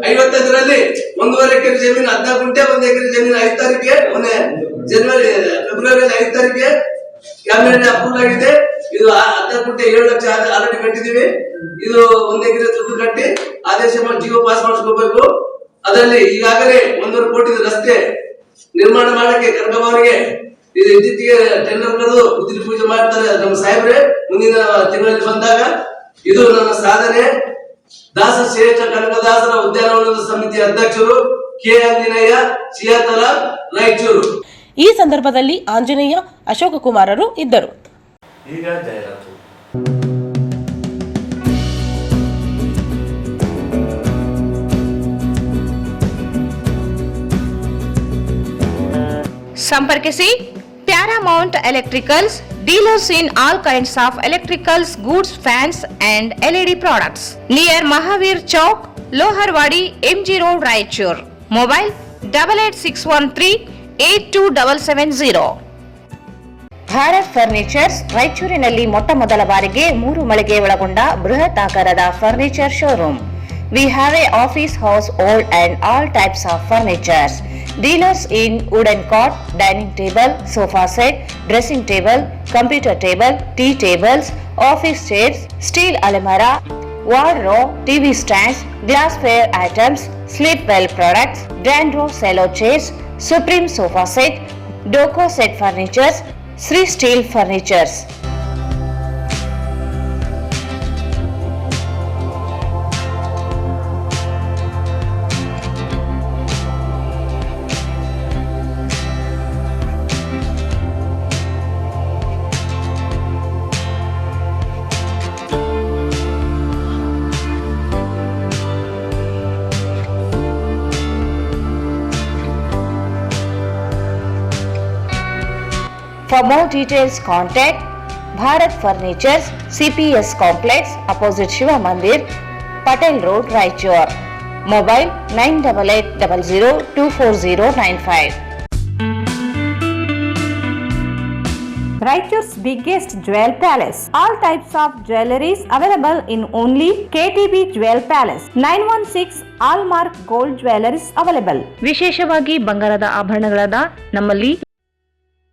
55ರಲ್ಲಿ 1.5 ಎಕರೆ ಜಮೀನು 14 ಗುಂಟೆ 1 ಎಕರೆ ಜಮೀನು 5 ತಾರೀಕಿಗೆ ಫೆಬ್ರವರಿ 5 ತಾರೀಕಿಗೆ ಕ್ಯಾಬಿನೆಟ್ ಅಪ್ರೂವ್ ಆಗಿದೆ. ಇದು 14 ಗುಂಟೆ 7 ಲಕ್ಷ ಆಲ್ರೆಡಿ ಕಟ್ಟಿದೀವಿ. ಇದು 1 ಎಕರೆ ದುಡ್ಡು ಕಟ್ಟಿ ಆದೇಶ ಮಾಡಿ ಜಿಯೋ ಪಾಸ್ ಮಾಡಿಸ್ಕೋಬೇಕು. ಅದರಲ್ಲಿ ಈಗಾಗಲೇ 1.5 ಕೋಟಿ ರಸ್ತೆ ನಿರ್ಮಾಣ ಮಾಡಕ್ಕೆ ಕನಕಭವನಿಗೆ ಇದು ಇತ್ತೀಚೆಗೆ ಟೆಂಡರ್ ಕರೆದು ಗುದ್ದಿಲಿ ಪೂಜೆ ಮಾಡ್ತಾರೆ ನಮ್ಮ ಸಾಹೇಬ್ರೆ. ಮುಂದಿನ ತಿಂಗಳಲ್ಲಿ ಬಂದಾಗ ಇದು ನನ್ನ ಸಾಧನೆ. ದಾಸ ಶ್ರೇಷ್ಠ ಕನಕದಾಸರ ಉದ್ಯಾನವನದ ಸಮಿತಿ ಅಧ್ಯಕ್ಷರು ಕೆ ಆಂಜನೇಯ, ಸಿಯಾತಲ, ರಾಯಚೂರು. ಈ ಸಂದರ್ಭದಲ್ಲಿ ಆಂಜನೇಯ, ಅಶೋಕ ಕುಮಾರರು ಇದ್ದರು. ಈಗ ಜಾಹೀರಾತು. ಸಂಪರ್ಕಿಸಿ Paramount electricals, dealers in all kinds of electricals goods, fans and LED products near Mahavir Chowk, Loharwadi, MG road, Raichur. Mobile 8861382770. Bharat furnitures ರಾಯಚೂರಿನಲ್ಲಿ ಮೊಟ್ಟ ಮೊದಲ ಬಾರಿಗೆ 3 ಮಳಿಗೆ ಒಳಗೊಂಡ ಬೃಹತ್ ಆಕಾರದ furniture showroom. We have a office house, old and all types of furnitures. Dealers in wooden cot, dining table, sofa set, dressing table, computer table, tea tables, office chairs, steel almirah, wardrobe, TV stands, glassware items, sleepwell products, Dandro cello chairs, Supreme sofa set, Doco set furnitures, Sri Steel furnitures. For more details, contact Bharat Furnitures, CPS Complex, opposite Shiva Mandir, Patel Road, Raichur. Mobile 9880024095. Raichur's biggest jewel palace. All types of jewelries available in only KTB Jewel Palace. 916 Allmark Gold Jewelries available. ವಿಶೇಷವಾಗಿ ಬಂಗಾರದ ಆಭರಣಗಳಾದ ನಮ್ಮಲ್ಲಿ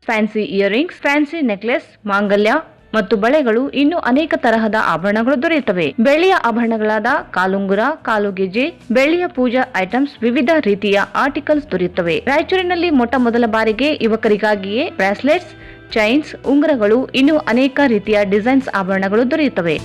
fancy earrings, fancy necklace, ಮಾಂಗಲ್ಯ ಮತ್ತು ಬಳೆಗಳು, ಇನ್ನು ಅನೇಕ ತರಹದ ಆಭರಣಗಳು ದೊರೆಯುತ್ತವೆ. ಬೆಳ್ಳಿಯ ಆಭರಣಗಳಾದ ಕಾಲುಂಗುರ, ಕಾಲುಗೆಜೆ, ಬೆಳ್ಳಿಯ ಪೂಜಾ ಐಟಮ್ಸ್, ವಿವಿಧ ರೀತಿಯ ಆರ್ಟಿಕಲ್ಸ್ ದೊರೆಯುತ್ತವೆ. ರಾಯಚೂರಿನಲ್ಲಿ ಮೊಟ್ಟ ಮೊದಲ ಬಾರಿಗೆ ಯುವಕರಿಗಾಗಿಯೇ ಬ್ರಾಸ್ಲೆಟ್ಸ್, ಚೈನ್ಸ್, ಉಂಗುರಗಳು, ಇನ್ನು ಅನೇಕ ರೀತಿಯ ಡಿಸೈನ್ಸ್ ಆಭರಣಗಳು ದೊರೆಯುತ್ತವೆ.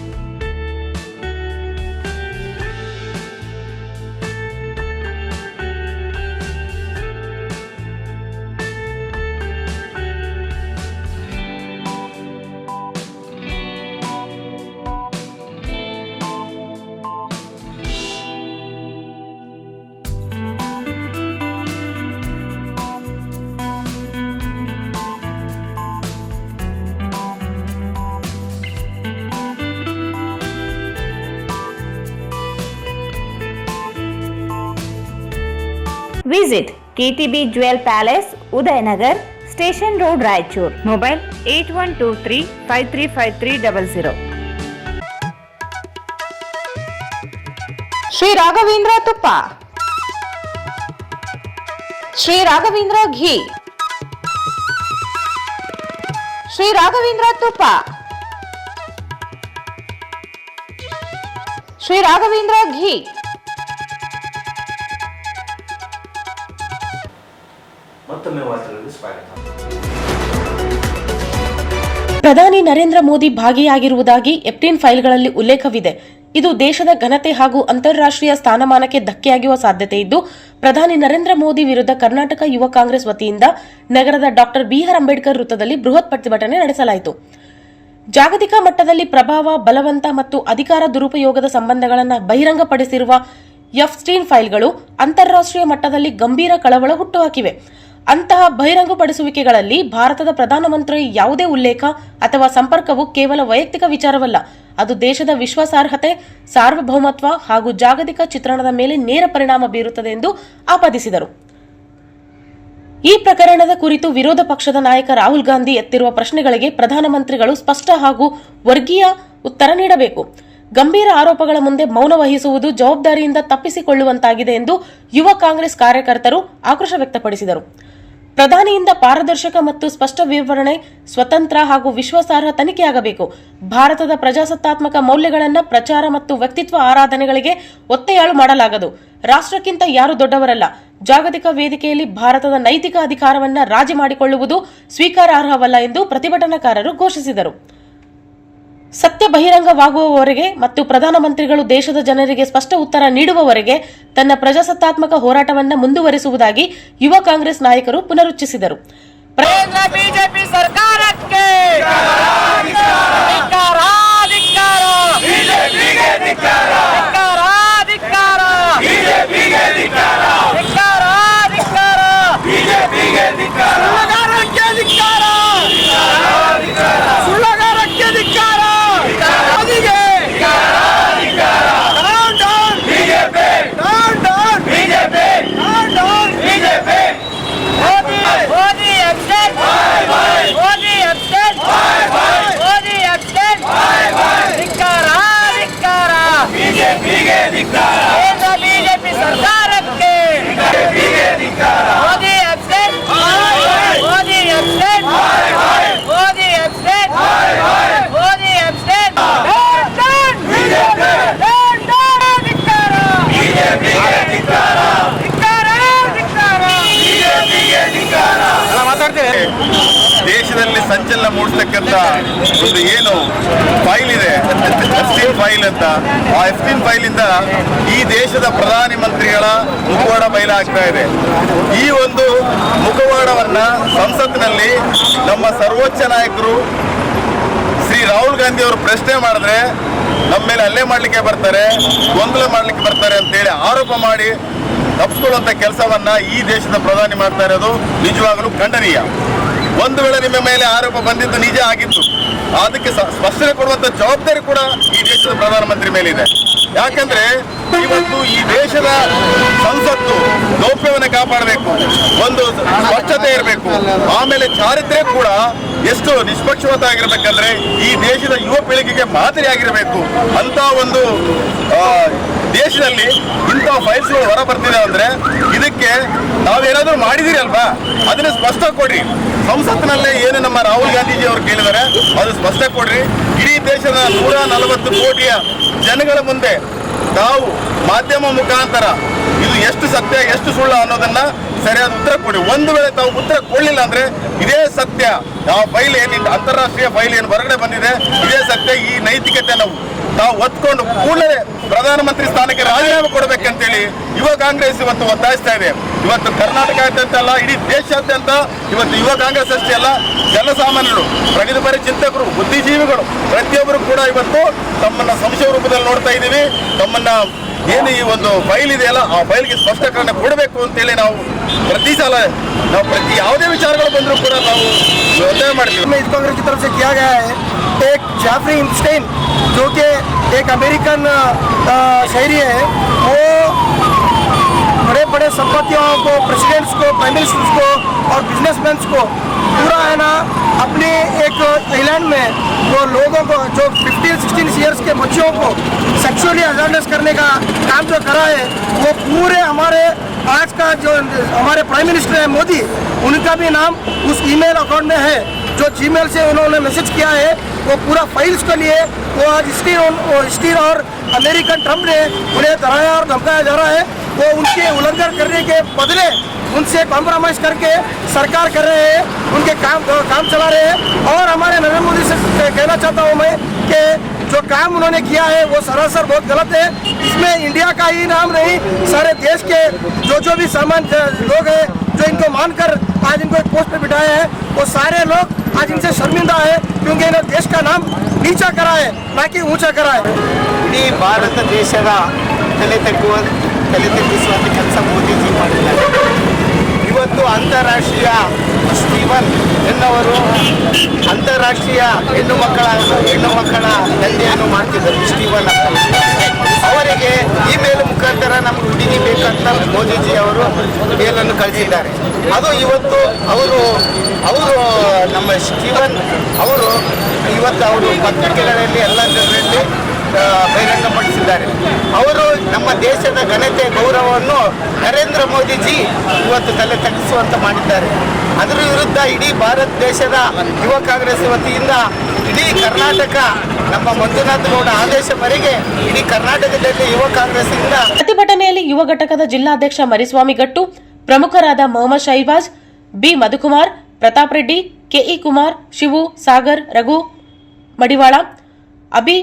Visit KTB Jewel Palace, Udayanagar, Station Road, Raichur. Mobile 8123535300. Shri Raghavendra ತುಪ್ಪ, ಶ್ರೀ ರಾಘವೇಂದ್ರ ಘೀ, ಶ್ರೀ ರಾಘವೇಂದ್ರ ತುಪ್ಪ, ಶ್ರೀ ರಾಘವೇಂದ್ರ ಘೀ. ಮತ್ತೊಮ್ಮೆ ವಾರ್ತೆಗಳಿಗೆ ಸ್ವಾಗತ. ಪ್ರಧಾನಿ ನರೇಂದ್ರ ಮೋದಿ ಭಾಗಿಯಾಗಿರುವುದಾಗಿ ಎಪ್ಟಿನ್ ಫೈಲ್ಗಳಲ್ಲಿ ಉಲ್ಲೇಖವಿದೆ. ಇದು ದೇಶದ ಘನತೆ ಹಾಗೂ ಅಂತಾರಾಷ್ಟ್ರೀಯ ಸ್ಥಾನಮಾನಕ್ಕೆ ಧಕ್ಕೆಯಾಗುವ ಸಾಧ್ಯತೆ ಇದ್ದು, ಪ್ರಧಾನಿ ನರೇಂದ್ರ ಮೋದಿ ವಿರುದ್ಧ ಕರ್ನಾಟಕ ಯುವ ಕಾಂಗ್ರೆಸ್ ವತಿಯಿಂದ ನಗರದ ಡಾ ಬಿಆರ್ ಅಂಬೇಡ್ಕರ್ ವೃತ್ತದಲ್ಲಿ ಬೃಹತ್ ಪ್ರತಿಭಟನೆ ನಡೆಸಲಾಯಿತು. ಜಾಗತಿಕ ಮಟ್ಟದಲ್ಲಿ ಪ್ರಭಾವ, ಬಲವಂತ ಮತ್ತು ಅಧಿಕಾರ ದುರುಪಯೋಗದ ಸಂಬಂಧಗಳನ್ನು ಬಹಿರಂಗಪಡಿಸಿರುವ ಎಪ್ಸ್ಟೀನ್ ಫೈಲ್ಗಳು ಅಂತಾರಾಷ್ಟ್ರೀಯ ಮಟ್ಟದಲ್ಲಿ ಗಂಭೀರ ಕಳವಳ ಹುಟ್ಟುಹಾಕಿವೆ. ಅಂತಹ ಬಹಿರಂಗಪಡಿಸುವಿಕೆಗಳಲ್ಲಿ ಭಾರತದ ಪ್ರಧಾನಮಂತ್ರಿ ಯಾವುದೇ ಉಲ್ಲೇಖ ಅಥವಾ ಸಂಪರ್ಕವು ಕೇವಲ ವೈಯಕ್ತಿಕ ವಿಚಾರವಲ್ಲ, ಅದು ದೇಶದ ವಿಶ್ವಾಸಾರ್ಹತೆ, ಸಾರ್ವಭೌಮತ್ವ ಹಾಗೂ ಜಾಗತಿಕ ಚಿತ್ರಣದ ಮೇಲೆ ನೇರ ಪರಿಣಾಮ ಬೀರುತ್ತದೆ ಎಂದು ಆಪಾದಿಸಿದರು. ಈ ಪ್ರಕರಣದ ಕುರಿತು ವಿರೋಧ ಪಕ್ಷದ ನಾಯಕ ರಾಹುಲ್ ಗಾಂಧಿ ಎತ್ತಿರುವ ಪ್ರಶ್ನೆಗಳಿಗೆ ಪ್ರಧಾನಮಂತ್ರಿಗಳು ಸ್ಪಷ್ಟ ಹಾಗೂ ವರ್ಗೀಯ ಉತ್ತರ ನೀಡಬೇಕು. ಗಂಭೀರ ಆರೋಪಗಳ ಮುಂದೆ ಮೌನ ವಹಿಸುವುದು ಜವಾಬ್ದಾರಿಯಿಂದ ತಪ್ಪಿಸಿಕೊಳ್ಳುವಂತಾಗಿದೆ ಎಂದು ಯುವ ಕಾಂಗ್ರೆಸ್ ಕಾರ್ಯಕರ್ತರು ಆಕ್ರೋಶ ವ್ಯಕ್ತಪಡಿಸಿದರು. ಪ್ರಧಾನಿಯಿಂದ ಪಾರದರ್ಶಕ ಮತ್ತು ಸ್ಪಷ್ಟ ವಿವರಣೆ, ಸ್ವತಂತ್ರ ಹಾಗೂ ವಿಶ್ವಾಸಾರ್ಹ ತನಿಖೆಯಾಗಬೇಕು. ಭಾರತದ ಪ್ರಜಾಸತ್ತಾತ್ಮಕ ಮೌಲ್ಯಗಳನ್ನು ಪ್ರಚಾರ ಮತ್ತು ವ್ಯಕ್ತಿತ್ವ ಆರಾಧನೆಗಳಿಗೆ ಒತ್ತೆಯಾಳು ಮಾಡಲಾಗದು. ರಾಷ್ಟ್ರಕ್ಕಿಂತ ಯಾರು ದೊಡ್ಡವರಲ್ಲ. ಜಾಗತಿಕ ವೇದಿಕೆಯಲ್ಲಿ ಭಾರತದ ನೈತಿಕ ಅಧಿಕಾರವನ್ನು ರಾಜಿ ಮಾಡಿಕೊಳ್ಳುವುದು ಸ್ವೀಕಾರಾರ್ಹವಲ್ಲ ಎಂದು ಪ್ರತಿಭಟನಾಕಾರರು ಘೋಷಿಸಿದರು. ಸತ್ಯ ಬಹಿರಂಗವಾಗುವವರೆಗೆ ಮತ್ತು ಪ್ರಧಾನಮಂತ್ರಿಗಳು ದೇಶದ ಜನರಿಗೆ ಸ್ಪಷ್ಟ ಉತ್ತರ ನೀಡುವವರೆಗೆ ತನ್ನ ಪ್ರಜಾಸತ್ತಾತ್ಮಕ ಹೋರಾಟವನ್ನು ಮುಂದುವರಿಸುವುದಾಗಿ ಯುವ ಕಾಂಗ್ರೆಸ್ ನಾಯಕರು ಪುನರುಚ್ಚರಿಸಿದರು. ಬಿಜೆಪಿ ಸರ್ಕಾರಕ್ಕೆ ಬಿಜೆಪಿ ಸರ್ಕಾರಕ್ಕೆ Modi absent, Modi absent, Modi absent, Modi absent. ದೇಶದಲ್ಲಿ ಸಂಚಲನ ಮೂಡಿಸ್ತಕ್ಕಂಥ ಒಂದು ಏನು ಫೈಲ್ ಇದೆ, Epstein ಫೈಲ್ ಅಂತ, ಆ Epstein ಫೈಲ್ ಇಂದ ಈ ದೇಶದ ಪ್ರಧಾನಿ ಮಂತ್ರಿಗಳ ಮುಖವಾಡ ಬಯಲಾಗ್ತಾ ಇದೆ. ಈ ಒಂದು ಮುಖವಾಡವನ್ನ ಸಂಸತ್ತಿನಲ್ಲಿ ನಮ್ಮ ಸರ್ವೋಚ್ಚ ನಾಯಕರು ಶ್ರೀ ರಾಹುಲ್ ಗಾಂಧಿ ಅವರು ಪ್ರಶ್ನೆ ಮಾಡಿದ್ರೆ ನಮ್ಮ ಮೇಲೆ ಹಲ್ಲೆ ಮಾಡ್ಲಿಕ್ಕೆ ಬರ್ತಾರೆ, ಗೊಂದಲ ಮಾಡ್ಲಿಕ್ಕೆ ಬರ್ತಾರೆ ಅಂತೇಳಿ ಆರೋಪ ಮಾಡಿ ತಪ್ಪಿಸ್ಕೊಳ್ಳುವಂತ ಕೆಲಸವನ್ನ ಈ ದೇಶದ ಪ್ರಧಾನಿ ಮಾಡ್ತಾ ಇರೋದು ನಿಜವಾಗಲೂ ಖಂಡನೀಯ. ಒಂದು ವೇಳೆ ನಿಮ್ಮ ಮೇಲೆ ಆರೋಪ ಬಂದಿದ್ದು ನಿಜ ಆಗಿತ್ತು, ಅದಕ್ಕೆ ಸ್ಪಷ್ಟನೆ ಕೊಡುವಂತ ಜವಾಬ್ದಾರಿ ಕೂಡ ಈ ದೇಶದ ಪ್ರಧಾನಮಂತ್ರಿ ಮೇಲಿದೆ. ಯಾಕಂದ್ರೆ ಇವತ್ತು ಈ ದೇಶದ ಸಂಸತ್ತು ಗೌಪ್ಯವನ್ನು ಕಾಪಾಡಬೇಕು, ಒಂದು ಸ್ವಚ್ಛತೆ ಇರಬೇಕು, ಆಮೇಲೆ ಚಾರಿತ್ರ್ಯ ಕೂಡ ಎಷ್ಟು ನಿಷ್ಪಕ್ಷಪಾತ ಆಗಿರ್ಬೇಕಂದ್ರೆ ಈ ದೇಶದ ಯುವ ಪೀಳಿಗೆಗೆ ಮಾದರಿಯಾಗಿರಬೇಕು ಅಂತ ಒಂದು ದೇಶದಲ್ಲಿ ಇಂಥ ಫೈಲ್ಸ್ಗಳು ಹೊರ ಬರ್ತಿದೆ ಅಂದ್ರೆ ಇದಕ್ಕೆ ನಾವೇನಾದ್ರೂ ಮಾಡಿದಿರಿ ಅಲ್ವಾ, ಅದನ್ನ ಸ್ಪಷ್ಟ ಕೊಡ್ರಿ. ಸಂಸತ್ತಿನಲ್ಲೇ ಏನು ನಮ್ಮ ರಾಹುಲ್ ಗಾಂಧೀಜಿ ಅವರು ಕೇಳಿದ್ದಾರೆ ಅದು ಸ್ಪಷ್ಟ ಕೊಡ್ರಿ. ಇಡೀ ದೇಶದ 140 ಕೋಟಿಯ ಜನಗಳ ಮುಂದೆ ತಾವು ಮಾಧ್ಯಮ ಮುಖಾಂತರ ಇದು ಎಷ್ಟು ಸತ್ಯ ಎಷ್ಟು ಸುಳ್ಳು ಅನ್ನೋದನ್ನ ಸರಿಯಾದ ಉತ್ತರ ಕೊಡಿ. ಒಂದು ವೇಳೆ ತಾವು ಉತ್ತರ ಕೊಡಲಿಲ್ಲ ಅಂದ್ರೆ ಇದೇ ಸತ್ಯ, ಆ ಫೈಲ್ ಏನಿದೆ ಅಂತಾರಾಷ್ಟ್ರೀಯ ಫೈಲ್ ಏನು ಹೊರಗಡೆ ಬಂದಿದೆ ಇದೇ ಸತ್ಯ, ಈ ನೈತಿಕತೆ ತಾವು ಒತ್ಕೊಂಡು ಕೂಡಲೇ ಪ್ರಧಾನಮಂತ್ರಿ ಸ್ಥಾನಕ್ಕೆ ರಾಜೀನಾಮೆ ಕೊಡಬೇಕಂತೇಳಿ ಯುವ ಕಾಂಗ್ರೆಸ್ ಇವತ್ತು ಒತ್ತಾಯಿಸ್ತಾ ಇದೆ. ಇವತ್ತು ಕರ್ನಾಟಕ ಅಲ್ಲ, ಇಡೀ ದೇಶಾದ್ಯಂತ ಇವತ್ತು ಯುವ ಕಾಂಗ್ರೆಸ್ ಅಷ್ಟೇ ಅಲ್ಲ, ಜನಸಾಮಾನ್ಯರು, ಪ್ರಗತಿಪರ ಚಿಂತಕರು, ಬುದ್ಧಿಜೀವಿಗಳು ಪ್ರತಿಯೊಬ್ಬರು ಕೂಡ ಇವತ್ತು ತಮ್ಮನ್ನ ಸಂಶಯ ರೂಪದಲ್ಲಿ ನೋಡ್ತಾ ಇದ್ದೀವಿ. ತಮ್ಮನ್ನ ಏನು ಈ ಒಂದು ಫೈಲ್ ಇದೆಯಲ್ಲ ಆ ಫೈಲ್ಗೆ ಸ್ಪಷ್ಟೀಕರಣ ಕೊಡಬೇಕು ಅಂತೇಳಿ ನಾವು ಪ್ರತಿ ಸಲ ಪ್ರತಿ ಯಾವುದೇ ವಿಚಾರಗಳು ಬಂದರೂ ಕೂಡ ನಾವು ಒತ್ತಾಯ ಮಾಡ್ತೀವಿ. कांग्रेस की तरफ से किया गया है एक जेफरी एप्स्टेन जो कि एक अमेरिकन शहरी है, वो बड़े बड़े संपत्तियों को, प्रेसिडेंट्स को, प्राइम मिनिस्टर्स को और बिजनेसमैन को पूरा है ना अपने एक आइलैंड में वो लोगों को जो 15-16 ईयर्स के बच्चों को सेक्सुअली अवेयरनेस करने का काम जो करा है वो पूरे हमारे आज का जो हमारे प्राइम मिनिस्टर है मोदी, उनका भी नाम उस ईमेल अकाउंट में है जो जीमेल से उन्होंने मैसेज किया है। वो पूरा फाइल्स के लिए वो आज स्टील और अमेरिकन ट्रम्प ने उन्हें डराया और धमकाया जा रहा है। वो उनके उल्लंघन करने के बदले उनसे कॉम्प्रोमाइज़ करके सरकार कर रहे हैं, उनके काम चला रहे हैं। और हमारे नरेंद्र मोदी से कहना चाहता हूँ मैं कि जो काम उन्होंने किया है वो सरासर बहुत गलत है। इसमें इंडिया का ही नाम नहीं, सारे देश के जो भी सामान्य लोग हैं जो इनको मानकर आज इनको एक पोस्ट पे बिठाए हैं, वो सारे लोग आज इनसे शर्मिंदा है क्योंकि इन्हें देश का नाम नीचा करा है ना कि ऊंचा करा है। ಇಡೀ ಭಾರತ ದೇಶದ ತಲೆ ತಗ್ಗಿಸುವಂಥ ಕೆಲಸ ಮೋದಿಜಿ ಮಾಡಿದ್ದಾರೆ. ಇವತ್ತು ಅಂತಾರಾಷ್ಟ್ರೀಯ ಸ್ಟೀವನ್ ಎನ್ನುವರು ಅಂತಾರಾಷ್ಟ್ರೀಯ ಹೆಣ್ಣು ಮಕ್ಕಳ ದಂಧೆಯನ್ನು ಮಾಡ್ತಿದ್ದರು. ಸ್ಟೀವನ್ ಅವರಿಗೆ ಈ ಮೇಲ್ ಮುಖಾಂತರ ನಮ್ಗೆ ಹುಡುಗಿ ಬೇಕಂತ ಮೋದಿಜಿ ಅವರು ಮೇಲನ್ನು ಕಳಿಸಿದ್ದಾರೆ. ಅದು ಇವತ್ತು ಅವರು ನಮ್ಮ ಸ್ಟೀವನ್ ಅವರು ಇವತ್ತು ಅವರು ಪತ್ರಿಕೆಗಳಲ್ಲಿ ಎಲ್ಲ ಜನರಲ್ಲಿ ಬಹಿರಂಗಪಡಿಸಿದ್ದಾರೆ. ಅವರು ನಮ್ಮ ದೇಶದ ಘನತೆ ಗೌರವವನ್ನು ನರೇಂದ್ರ ಮೋದಿಜಿ ಇವತ್ತು ತಲೆ ತಗ್ಗಿಸುವಂತೆ ಮಾಡಿದ್ದಾರೆ. ಅದರ ವಿರುದ್ಧ ಇಡೀ ಭಾರತ ದೇಶದ ಯುವ ಕಾಂಗ್ರೆಸ್ ವತಿಯಿಂದ ಇಡೀ ಕರ್ನಾಟಕ ನಮ್ಮ ಮಂಜುನಾಥ ಗೌಡ ಆದೇಶ ಮೇರೆಗೆ ಇಡೀ ಕರ್ನಾಟಕದಲ್ಲಿ ಯುವ ಕಾಂಗ್ರೆಸ್ನಿಂದ ಪ್ರತಿಭಟನೆಯಲ್ಲಿ ಯುವ ಘಟಕದ ಜಿಲ್ಲಾಧ್ಯಕ್ಷ ಮರಿಸ್ವಾಮಿ ಗಟ್ಟು, ಪ್ರಮುಖರಾದ ಮೊಹಮ್ಮದ್ ಶೈಬಾಜ್, ಬಿ ಮಧುಕುಮಾರ್, ಪ್ರತಾಪ್ ರೆಡ್ಡಿ, ಕೆಇ ಕುಮಾರ್, ಶಿವು, ಸಾಗರ್, ರಘು ಮಡಿವಾಳ, ಅಭಿ,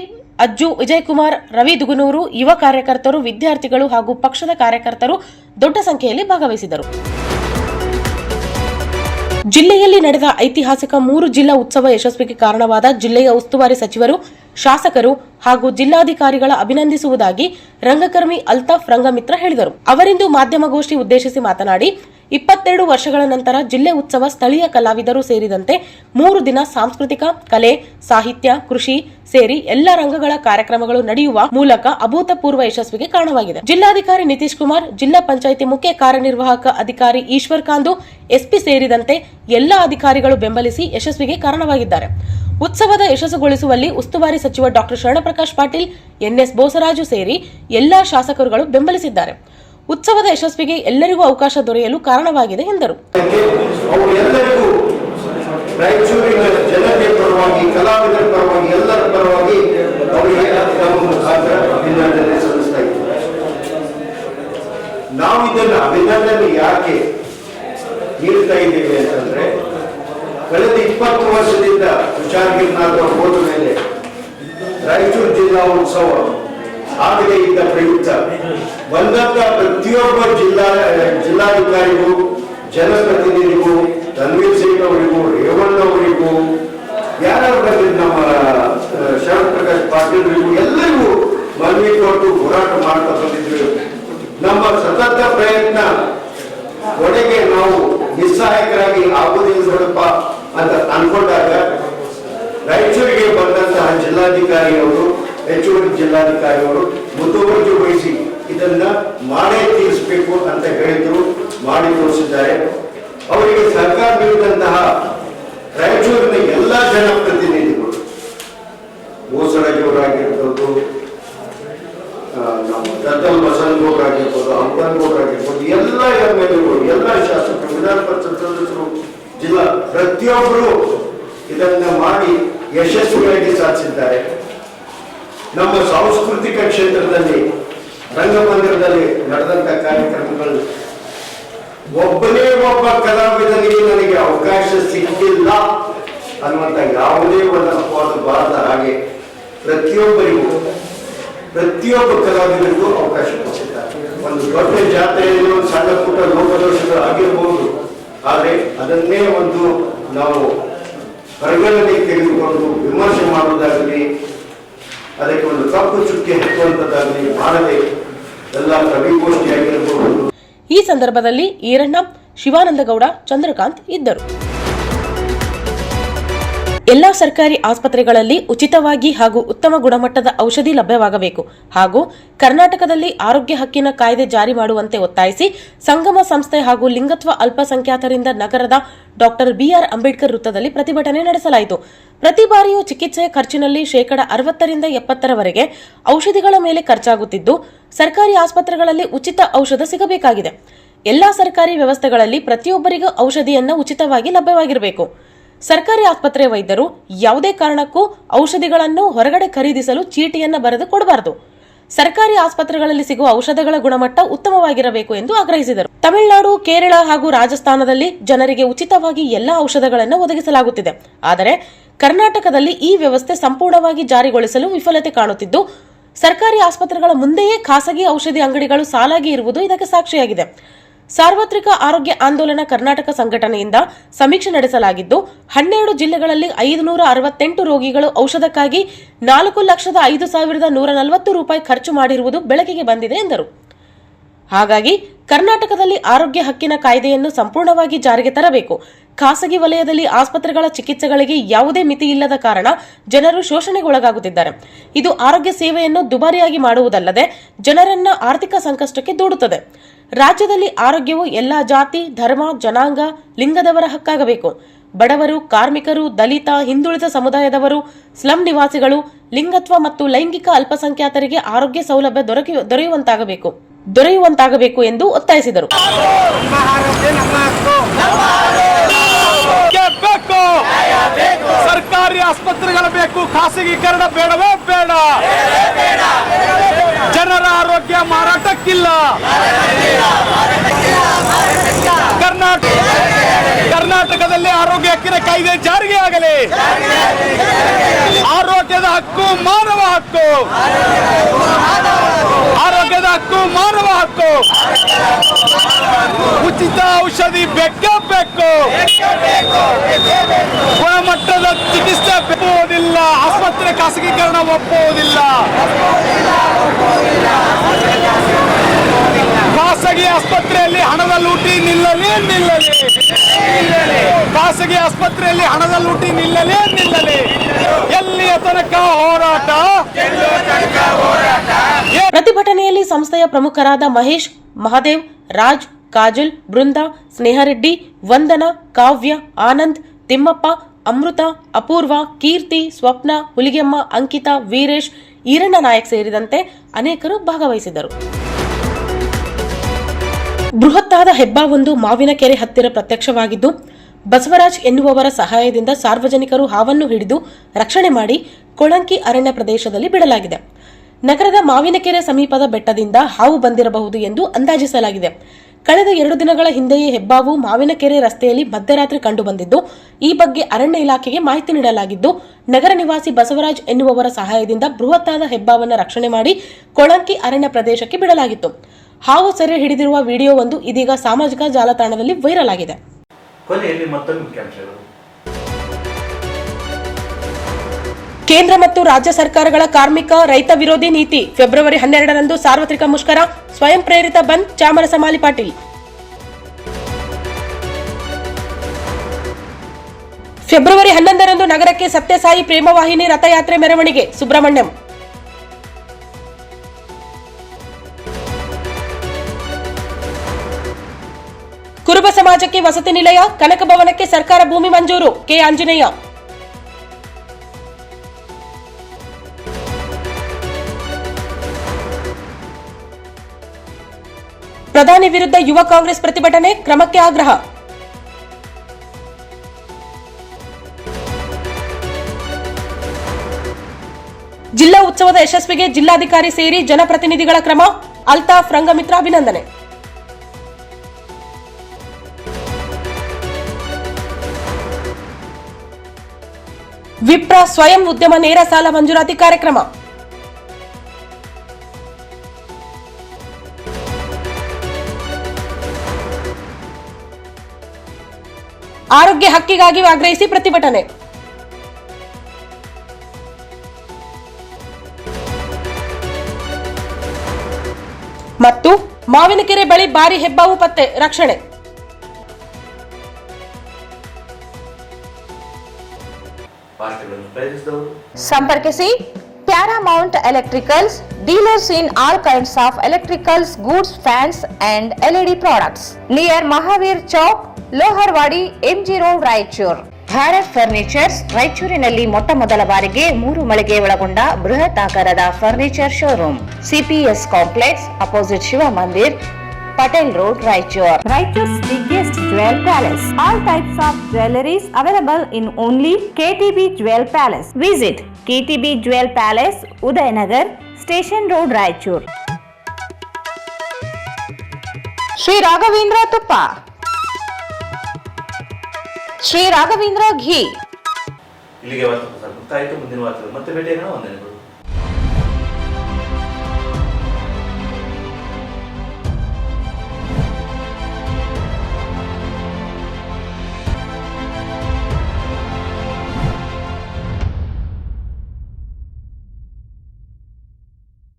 ಅಜ್ಜು, ವಿಜಯಕುಮಾರ್, ರವಿ ದುಗುನೂರು, ಯುವ ಕಾರ್ಯಕರ್ತರು, ವಿದ್ಯಾರ್ಥಿಗಳು ಹಾಗೂ ಪಕ್ಷದ ಕಾರ್ಯಕರ್ತರು ದೊಡ್ಡ ಸಂಖ್ಯೆಯಲ್ಲಿ ಭಾಗವಹಿಸಿದರು. ಜಿಲ್ಲೆಯಲ್ಲಿ ನಡೆದ ಐತಿಹಾಸಿಕ 3 ಜಿಲ್ಲಾ ಉತ್ಸವ ಯಶಸ್ವಿಗೆ ಕಾರಣವಾದ ಜಿಲ್ಲೆಯ ಉಸ್ತುವಾರಿ ಸಚಿವರು, ಶಾಸಕರು ಹಾಗೂ ಜಿಲ್ಲಾಧಿಕಾರಿಗಳ ಅಭಿನಂದಿಸುವುದಾಗಿ ರಂಗಕರ್ಮಿ ಅಲ್ತಾಫ್ ರಂಗಮಿತ್ರ ಹೇಳಿದರು. ಅವರಿಂದು ಮಾಧ್ಯಮಗೋಷ್ಠಿ ಉದ್ದೇಶಿಸಿ ಮಾತನಾಡಿ, 22 ವರ್ಷಗಳ ನಂತರ ಜಿಲ್ಲೆ ಉತ್ಸವ ಸ್ಥಳೀಯ ಕಲಾವಿದರು ಸೇರಿದಂತೆ 3 ದಿನ ಸಾಂಸ್ಕೃತಿಕ, ಕಲೆ, ಸಾಹಿತ್ಯ, ಕೃಷಿ ಸೇರಿ ಎಲ್ಲ ರಂಗಗಳ ಕಾರ್ಯಕ್ರಮಗಳು ನಡೆಯುವ ಮೂಲಕ ಅಭೂತಪೂರ್ವ ಯಶಸ್ವಿಗೆ ಕಾರಣವಾಗಿದೆ. ಜಿಲ್ಲಾಧಿಕಾರಿ ನಿತೀಶ್ ಕುಮಾರ್, ಜಿಲ್ಲಾ ಪಂಚಾಯಿತಿ ಮುಖ್ಯ ಕಾರ್ಯನಿರ್ವಾಹಕ ಅಧಿಕಾರಿ ಈಶ್ವರ್ ಕಾಂದು, ಎಸ್ಪಿ ಸೇರಿದಂತೆ ಎಲ್ಲ ಅಧಿಕಾರಿಗಳು ಬೆಂಬಲಿಸಿ ಯಶಸ್ವಿಗೆ ಕಾರಣವಾಗಿದ್ದಾರೆ. ಉತ್ಸವದ ಯಶಸ್ಸುಗೊಳಿಸುವಲ್ಲಿ ಉಸ್ತುವಾರಿ ಸಚಿವ ಡಾ ಶರಣಪ್ರಕಾಶ್ ಪಾಟೀಲ್, ಎನ್ಎಸ್ ಬೋಸರಾಜು ಸೇರಿ ಎಲ್ಲಾ ಶಾಸಕರುಗಳು ಬೆಂಬಲಿಸಿದ್ದಾರೆ. ಉತ್ಸವದ ಯಶಸ್ವಿಗೆ ಎಲ್ಲರಿಗೂ ಅವಕಾಶ ದೊರೆಯಲು ಕಾರಣವಾಗಿದೆ ಎಂದರು. ಅವರೆಲ್ಲರಿಗೂ ರಾಯಚೂರಿನ ಜನತೆ ಪರವಾಗಿ, ಕಲಾವಿದರ ಪರವಾಗಿ, ಎಲ್ಲರ ಪರವಾಗಿ ಅವರಿಗೆ ನಮ್ಮ ಮುಖಾಂತರ ಅಭಿನಂದನೆ ಸಲ್ಲಿಸ್ತಾ ಇದ್ದೀವಿ. ನಾವು ಇದನ್ನು ಅಭಿನಂದನೆ ಯಾಕೆ ನೀಡ್ತಾ ಇದ್ದೇವೆ ಅಂತಂದ್ರೆ, ಕಳೆದ 20 ವರ್ಷದಿಂದ ತುಷಾರ್ಗಿರ್ನಾಥ್ ಹೋದ ಮೇಲೆ ರಾಯಚೂರು ಜಿಲ್ಲಾ ಉತ್ಸವ ಆಗದೇ ಇದ್ದ ಪ್ರಯುಕ್ತ ಬಂದಂತ ಪ್ರತಿಯೊಬ್ಬ ಜಿಲ್ಲಾಧಿಕಾರಿಗೂ, ಜನಪ್ರತಿನಿಧಿಗೂ, ತನ್ವೀರ್ ಸೇಠ್ ಅವರಿಗೂ, ರೇವಣ್ಣ ಅವರಿಗೂ, ಯಾರು ಬಂದಿದ್ದು ನಮ್ಮ ಶರಣಪ್ರಕಾಶ್ ಪಾಟೀಲ್ರಿಗೂ ಎಲ್ಲರಿಗೂ ಮನವಿ ಕೊಟ್ಟು ಹೋರಾಟ ಮಾಡ್ತಾ ಬಂದಿದ್ರು. ನಮ್ಮ ಸತತ ಪ್ರಯತ್ನ ಕೊನೆಗೆ ನಾವು ನಿಸ್ಸಹಾಯಕರಾಗಿ ಆಗುವುದಿಲ್ಲ ನೋಡಪ್ಪ ಅಂತ ಅನ್ಕೊಂಡಾಗ ರಾಯಚೂರಿಗೆ ಬಂದಂತಹ ಜಿಲ್ಲಾಧಿಕಾರಿ ಅವರು, ಹೆಚ್ಚುವರಿ ಜಿಲ್ಲಾಧಿಕಾರಿ ಅವರು ಮುತುವರ್ಜಿ ವಹಿಸಿ ಇದನ್ನ ಮಾಡೇ ತೀರಿಸಬೇಕು ಅಂತ ಹೇಳಿದ್ರು, ಮಾಡಿ ತೋರಿಸಿದ್ದಾರೆ. ಅವರಿಗೆ ಸಹಕಾರ ನೀಡಿದಂತಹ ರಾಯಚೂರಿನ ಎಲ್ಲಾ ಜನಪ್ರತಿನಿಧಿಗಳು, ಬೋಸರಾಜಿಯವರಾಗಿರ್ಬೋದು, ನಮ್ಮ ದತ್ತಲ್ ಬಸವನಗೌಡರಾಗಿರ್ಬೋದು, ಹಂಪನಗೌಡರಾಗಿರ್ಬೋದು, ಎಲ್ಲ ಎಮ್ಎಲ್ಎಗಳು, ಎಲ್ಲ ಶಾಸಕರು, ವಿಧಾನ ಪರಿಷತ್ ಸದಸ್ಯರು, ಜಿಲ್ಲಾ ಪ್ರತಿಯೊಬ್ಬರು ಇದನ್ನ ಮಾಡಿ ಯಶಸ್ವಿಯಾಗಿ ಸಾಧಿಸಿದ್ದಾರೆ. ನಮ್ಮ ಸಾಂಸ್ಕೃತಿಕ ಕ್ಷೇತ್ರದಲ್ಲಿ ರಂಗಮಂದಿರದಲ್ಲಿ ನಡೆದಂತ ಕಾರ್ಯಕ್ರಮಗಳು ಒಬ್ಬನೇ ಒಬ್ಬ ಕಲಾವಿದನಿಗೆ ನನಗೆ ಅವಕಾಶ ಸಿಕ್ಕಿಲ್ಲ ಅನ್ನುವಂತ ಯಾವುದೇ ಒಂದು ಅಪವಾದ ಬಾರದ ಹಾಗೆ ಪ್ರತಿಯೊಬ್ಬರಿಗೂ, ಪ್ರತಿಯೊಬ್ಬ ಕಲಾವಿದರಿಗೂ ಅವಕಾಶ ಕೊಟ್ಟಿದ್ದಾರೆ. ಒಂದು ದೊಡ್ಡ ಜಾತ್ರೆಯಲ್ಲಿ ಒಂದು ಸಣ್ಣ ಪುಟ್ಟ ಲೋಪದೋಷಗಳು ಆಗಿರಬಹುದು, ಆದರೆ ಅದನ್ನೇ ಒಂದು ನಾವು ಪರಿಗಣನೆಗೆ ತೆಗೆದುಕೊಂಡು ವಿಮರ್ಶೆ ಮಾಡುವುದಾಗಲಿ, ಅದಕ್ಕೆ ಒಂದು ಕಪ್ಪು ಚುಕ್ಕೆ ಹಚ್ಚುವಂತದ್ದಾಗಲಿ ಮಾಡದೆ ಎಲ್ಲ ಕವಿಗೋಷ್ಠಿಯಾಗಿರಬಹುದು. ಈ ಸಂದರ್ಭದಲ್ಲಿ ಈರಣ್ಣ, ಶಿವಾನಂದಗೌಡ, ಚಂದ್ರಕಾಂತ್ ಇದ್ದರು. ಎಲ್ಲಾ ಸರ್ಕಾರಿ ಆಸ್ಪತ್ರೆಗಳಲ್ಲಿ ಉಚಿತವಾಗಿ ಹಾಗೂ ಉತ್ತಮ ಗುಣಮಟ್ಟದ ಔಷಧಿ ಲಭ್ಯವಾಗಬೇಕು ಹಾಗೂ ಕರ್ನಾಟಕದಲ್ಲಿ ಆರೋಗ್ಯ ಹಕ್ಕಿನ ಕಾಯ್ದೆ ಜಾರಿ ಮಾಡುವಂತೆ ಒತ್ತಾಯಿಸಿ ಸಂಗಮ ಸಂಸ್ಥೆ ಹಾಗೂ ಲಿಂಗತ್ವ ಅಲ್ಪಸಂಖ್ಯಾತರಿಂದ ನಗರದ ಡಾ ಬಿಆರ್ ಅಂಬೇಡ್ಕರ್ ವೃತ್ತದಲ್ಲಿ ಪ್ರತಿಭಟನೆ ನಡೆಸಲಾಯಿತು. ಪ್ರತಿ ಬಾರಿಯೂ ಚಿಕಿತ್ಸೆಯ ಖರ್ಚಿನಲ್ಲಿ 60% 70% ಔಷಧಿಗಳ ಮೇಲೆ ಖರ್ಚಾಗುತ್ತಿದ್ದು, ಸರ್ಕಾರಿ ಆಸ್ಪತ್ರೆಗಳಲ್ಲಿ ಉಚಿತ ಔಷಧ ಸಿಗಬೇಕಾಗಿದೆ. ಎಲ್ಲಾ ಸರ್ಕಾರಿ ವ್ಯವಸ್ಥೆಗಳಲ್ಲಿ ಪ್ರತಿಯೊಬ್ಬರಿಗೂ ಔಷಧಿಯನ್ನು ಉಚಿತವಾಗಿ ಲಭ್ಯವಾಗಿರಬೇಕು. ಸರ್ಕಾರಿ ಆಸ್ಪತ್ರೆ ವೈದ್ಯರು ಯಾವುದೇ ಕಾರಣಕ್ಕೂ ಔಷಧಿಗಳನ್ನು ಹೊರಗಡೆ ಖರೀದಿಸಲು ಚೀಟಿಯನ್ನು ಬರೆದು ಕೊಡಬಾರದು. ಸರ್ಕಾರಿ ಆಸ್ಪತ್ರೆಗಳಲ್ಲಿ ಸಿಗುವ ಔಷಧಗಳ ಗುಣಮಟ್ಟ ಉತ್ತಮವಾಗಿರಬೇಕು ಎಂದು ಆಗ್ರಹಿಸಿದರು. ತಮಿಳುನಾಡು, ಕೇರಳ ಹಾಗೂ ರಾಜಸ್ಥಾನದಲ್ಲಿ ಜನರಿಗೆ ಉಚಿತವಾಗಿ ಎಲ್ಲಾ ಔಷಧಗಳನ್ನು ಒದಗಿಸಲಾಗುತ್ತಿದೆ. ಆದರೆ ಕರ್ನಾಟಕದಲ್ಲಿ ಈ ವ್ಯವಸ್ಥೆ ಸಂಪೂರ್ಣವಾಗಿ ಜಾರಿಗೊಳಿಸಲು ವಿಫಲತೆ ಕಾಣುತ್ತಿದ್ದು, ಸರ್ಕಾರಿ ಆಸ್ಪತ್ರೆಗಳ ಮುಂದೆಯೇ ಖಾಸಗಿ ಔಷಧಿ ಅಂಗಡಿಗಳು ಸಾಲಾಗಿ ಇರುವುದು ಇದಕ್ಕೆ ಸಾಕ್ಷಿಯಾಗಿದೆ. ಸಾರ್ವತ್ರಿಕ ಆರೋಗ್ಯ ಆಂದೋಲನ ಕರ್ನಾಟಕ ಸಂಘಟನೆಯಿಂದ ಸಮೀಕ್ಷೆ ನಡೆಸಲಾಗಿದ್ದು, 12 ಜಿಲ್ಲೆಗಳಲ್ಲಿ 568 ರೋಗಿಗಳು ಔಷಧಕ್ಕಾಗಿ 4,05,140 ರೂಪಾಯಿ ಖರ್ಚು ಮಾಡಿರುವುದು ಬೆಳಕಿಗೆ ಬಂದಿದೆ ಎಂದರು. ಹಾಗಾಗಿ ಕರ್ನಾಟಕದಲ್ಲಿ ಆರೋಗ್ಯ ಹಕ್ಕಿನ ಕಾಯ್ದೆಯನ್ನು ಸಂಪೂರ್ಣವಾಗಿ ಜಾರಿಗೆ ತರಬೇಕು. ಖಾಸಗಿ ವಲಯದಲ್ಲಿ ಆಸ್ಪತ್ರೆಗಳ ಚಿಕಿತ್ಸೆಗಳಿಗೆ ಯಾವುದೇ ಮಿತಿ ಇಲ್ಲದ ಕಾರಣ ಜನರು ಶೋಷಣೆಗೊಳಗಾಗುತ್ತಿದ್ದಾರೆ. ಇದು ಆರೋಗ್ಯ ಸೇವೆಯನ್ನು ದುಬಾರಿಯಾಗಿ ಮಾಡುವುದಲ್ಲದೆ ಜನರನ್ನ ಆರ್ಥಿಕ ಸಂಕಷ್ಟಕ್ಕೆ ದೂಡುತ್ತದೆ. ರಾಜ್ಯದಲ್ಲಿ ಆರೋಗ್ಯವು ಎಲ್ಲಾ ಜಾತಿ, ಧರ್ಮ, ಜನಾಂಗ, ಲಿಂಗದವರ ಹಕ್ಕಾಗಬೇಕು. ಬಡವರು, ಕಾರ್ಮಿಕರು, ದಲಿತ, ಹಿಂದುಳಿದ ಸಮುದಾಯದವರು, ಸ್ಲಂ ನಿವಾಸಿಗಳು, ಲಿಂಗತ್ವ ಮತ್ತು ಲೈಂಗಿಕ ಅಲ್ಪಸಂಖ್ಯಾತರಿಗೆ ಆರೋಗ್ಯ ಸೌಲಭ್ಯ ದೊರೆಯುವಂತಾಗಬೇಕು ಎಂದು ಒತ್ತಾಯಿಸಿದರು. ಸರ್ಕಾರಿ ಆಸ್ಪತ್ರೆಗಳ ಬೇಕು, ಖಾಸಗೀಕರಣ ಬೇಡವೇ ಬೇಡ. ಜನರ ಆರೋಗ್ಯ ಮಾರಾಟಕ್ಕಿಲ್ಲ. ಕರ್ನಾಟಕದಲ್ಲಿ ಆರೋಗ್ಯ ಹಕ್ಕಿನ ಕಾಯ್ದೆ ಜಾರಿಗೆ ಆಗಲಿ. ಆರೋಗ್ಯದ ಹಕ್ಕು ಮಾನವ ಹಕ್ಕು. ಆರೋಗ್ಯದ ಹಕ್ಕು ಮಾನವ ಹಕ್ಕು. ಉಚಿತ ಔಷಧಿ ಬೇಕೇ ಬೇಕು. ಗುಣಮಟ್ಟದ ಚಿಕಿತ್ಸೆ ಒಪ್ಪುವುದಿಲ್ಲ. ಆಸ್ಪತ್ರೆ ಖಾಸಗೀಕರಣ ಒಪ್ಪುವುದಿಲ್ಲ. ಖಾಸಗಿ ಆಸ್ಪತ್ರೆಯಲ್ಲಿ ಹಣದ ಲೂಟಿ ನಿಲ್ಲಲಿ. ಖಾಸಗಿ ಆಸ್ಪತ್ರೆಯಲ್ಲಿ ಹಣದ ಲೂಟಿ ನಿಲ್ಲಲಿ. ಎಲ್ಲಿಯ ತನಕ ಹೋರಾಟ? ಪ್ರತಿಭಟನೆಯಲ್ಲಿ ಸಂಸ್ಥೆಯ ಪ್ರಮುಖರಾದ ಮಹೇಶ್, ಮಹಾದೇವ್, ರಾಜ್, ಕಾಜಲ್, ಬೃಂದಾ, ಸ್ನೇಹರೆಡ್ಡಿ, ವಂದನಾ, ಕಾವ್ಯ, ಆನಂದ್, ತಿಮ್ಮಪ್ಪ, ಅಮೃತ, ಅಪೂರ್ವ, ಕೀರ್ತಿ, ಸ್ವಪ್ನ, ಹುಲಿಗೆಮ್ಮ, ಅಂಕಿತಾ, ವೀರೇಶ್, ಈರಣ್ಣ ನಾಯಕ್ ಸೇರಿದಂತೆ ಅನೇಕರು ಭಾಗವಹಿಸಿದ್ದರು. ಬೃಹತ್ತಾದ ಹೆಬ್ಬಾವೊಂದು ಮಾವಿನಕೆರೆ ಹತ್ತಿರ ಪ್ರತ್ಯಕ್ಷವಾಗಿದ್ದು, ಬಸವರಾಜ್ ಎನ್ನುವವರ ಸಹಾಯದಿಂದ ಸಾರ್ವಜನಿಕರು ಹಾವನ್ನು ಹಿಡಿದು ರಕ್ಷಣೆ ಮಾಡಿ ಕೊಳಂಕಿ ಅರಣ್ಯ ಪ್ರದೇಶದಲ್ಲಿ ಬಿಡಲಾಗಿದೆ. ನಗರದ ಮಾವಿನಕೆರೆ ಸಮೀಪದ ಬೆಟ್ಟದಿಂದ ಹಾವು ಬಂದಿರಬಹುದು ಎಂದು ಅಂದಾಜಿಸಲಾಗಿದೆ. ಕಳೆದ 2 ದಿನಗಳ ಹಿಂದೆಯೇ ಹೆಬ್ಬಾವು ಮಾವಿನಕೆರೆ ರಸ್ತೆಯಲ್ಲಿ ಮಧ್ಯರಾತ್ರಿ ಕಂಡುಬಂದಿದ್ದು, ಈ ಬಗ್ಗೆ ಅರಣ್ಯ ಇಲಾಖೆಗೆ ಮಾಹಿತಿ ನೀಡಲಾಗಿದ್ದು, ನಗರ ನಿವಾಸಿ ಬಸವರಾಜ್ ಎನ್ನುವವರ ಸಹಾಯದಿಂದ ಬೃಹತ್ತಾದ ಹೆಬ್ಬಾವನ್ನು ರಕ್ಷಣೆ ಮಾಡಿ ಕೊಳಂಕಿ ಅರಣ್ಯ ಪ್ರದೇಶಕ್ಕೆ ಬಿಡಲಾಗಿತ್ತು. ಹಾವು ಸೆರೆ ಹಿಡಿದಿರುವ ವಿಡಿಯೋವೊಂದು ಇದೀಗ ಸಾಮಾಜಿಕ ಜಾಲತಾಣದಲ್ಲಿ ವೈರಲ್ ಆಗಿದೆ. ಕೊನೆಯಲ್ಲಿ ಮತ್ತೊಂದು ಮುಖ್ಯಾಂಶಗಳು. ಕೇಂದ್ರ ಮತ್ತು ರಾಜ್ಯ ಸರ್ಕಾರಗಳ ಕಾರ್ಮಿಕ ರೈತ ವಿರೋಧಿ ನೀತಿ. ಫೆಬ್ರವರಿ 12ರಂದು ಸಾರ್ವತ್ರಿಕ ಮುಷ್ಕರ, ಸ್ವಯಂ ಪ್ರೇರಿತ ಬಂದ್. ಚಾಮರಸಮಾಲಿ ಪಾಟೀಲ್. ಫೆಬ್ರವರಿ 11ರಂದು ನಗರಕ್ಕೆ ಸತ್ಯಸಾಯಿ ಪ್ರೇಮವಾಹಿನಿ ರಥಯಾತ್ರೆ ಮೆರವಣಿಗೆ. ಸುಬ್ರಹ್ಮಣ್ಯಂ. ಕುರುಬ ಸಮಾಜಕ್ಕೆ ವಸತಿ ನಿಲಯ, ಕನಕ ಭವನಕ್ಕೆ ಸರ್ಕಾರ ಭೂಮಿ ಮಂಜೂರು. ಕೆ ಆಂಜನೇಯ. ಪ್ರಧಾನಿ ವಿರುದ್ಧ ಯುವ ಕಾಂಗ್ರೆಸ್ ಪ್ರತಿಭಟನೆ, ಕ್ರಮಕ್ಕೆ ಆಗ್ರಹ. ಜಿಲ್ಲಾ ಉತ್ಸವದ ಯಶಸ್ವಿಗೆ ಜಿಲ್ಲಾಧಿಕಾರಿ ಸೇರಿ ಜನಪ್ರತಿನಿಧಿಗಳ ಕ್ರಮ. ಅಲ್ತಾಫ್ ರಂಗಮಿತ್ರ ಅಭಿನಂದನೆ. ವಿಪ್ರ ಸ್ವಯಂ ಉದ್ಯಮ ನೇರ ಸಾಲ ಮಂಜೂರಾತಿ ಕಾರ್ಯಕ್ರಮ. ಆರೋಗ್ಯ ಹಕ್ಕಿಗಾಗಿ ಆಗ್ರಹಿಸಿ ಪ್ರತಿಭಟನೆ. ಮತ್ತು ಮಾವಿನಕೆರೆ ಬಳಿ ಭಾರಿ ಹೆಬ್ಬಾವು ಪತ್ತೆ, ರಕ್ಷಣೆ. ಸಂಪರ್ಕಿಸಿ Paramount electricals, dealers in all kinds of electricals, goods, fans and LED products, near Mahavir Chowk, Loharwadi, MG road, Raichur. Bharat furnitures ರಾಯಚೂರಿನಲ್ಲಿ ಮೊಟ್ಟ ಮೊದಲ ಬಾರಿಗೆ 3 ಮಳಿಗೆ ಒಳಗೊಂಡ ಬೃಹತ್ ಆಕಾರದ furniture showroom. CPS complex, opposite Shiva Mandir, Patel Road, Raichur. Raichur's biggest jewel palace. All types of jewelries available in only KTB Jewel Palace. Visit KTB Jewel Palace, Udayanagar, Station Road, Raichur. Shri Raghavendra ತುಪ್ಪ, ಶ್ರೀ ರಾಘವೇಂದ್ರ ಘೀ. ಇಲ್ಲಿಗೆ ವಾರ್ತೆ ಮುಕ್ತಾಯಿತು. ಮುಂದಿನ ವಾರ್ತೆ ಮತ್ತೆ ಭೇಟಿಯಾಗೋಣ. ವಂದನೆಗಳು.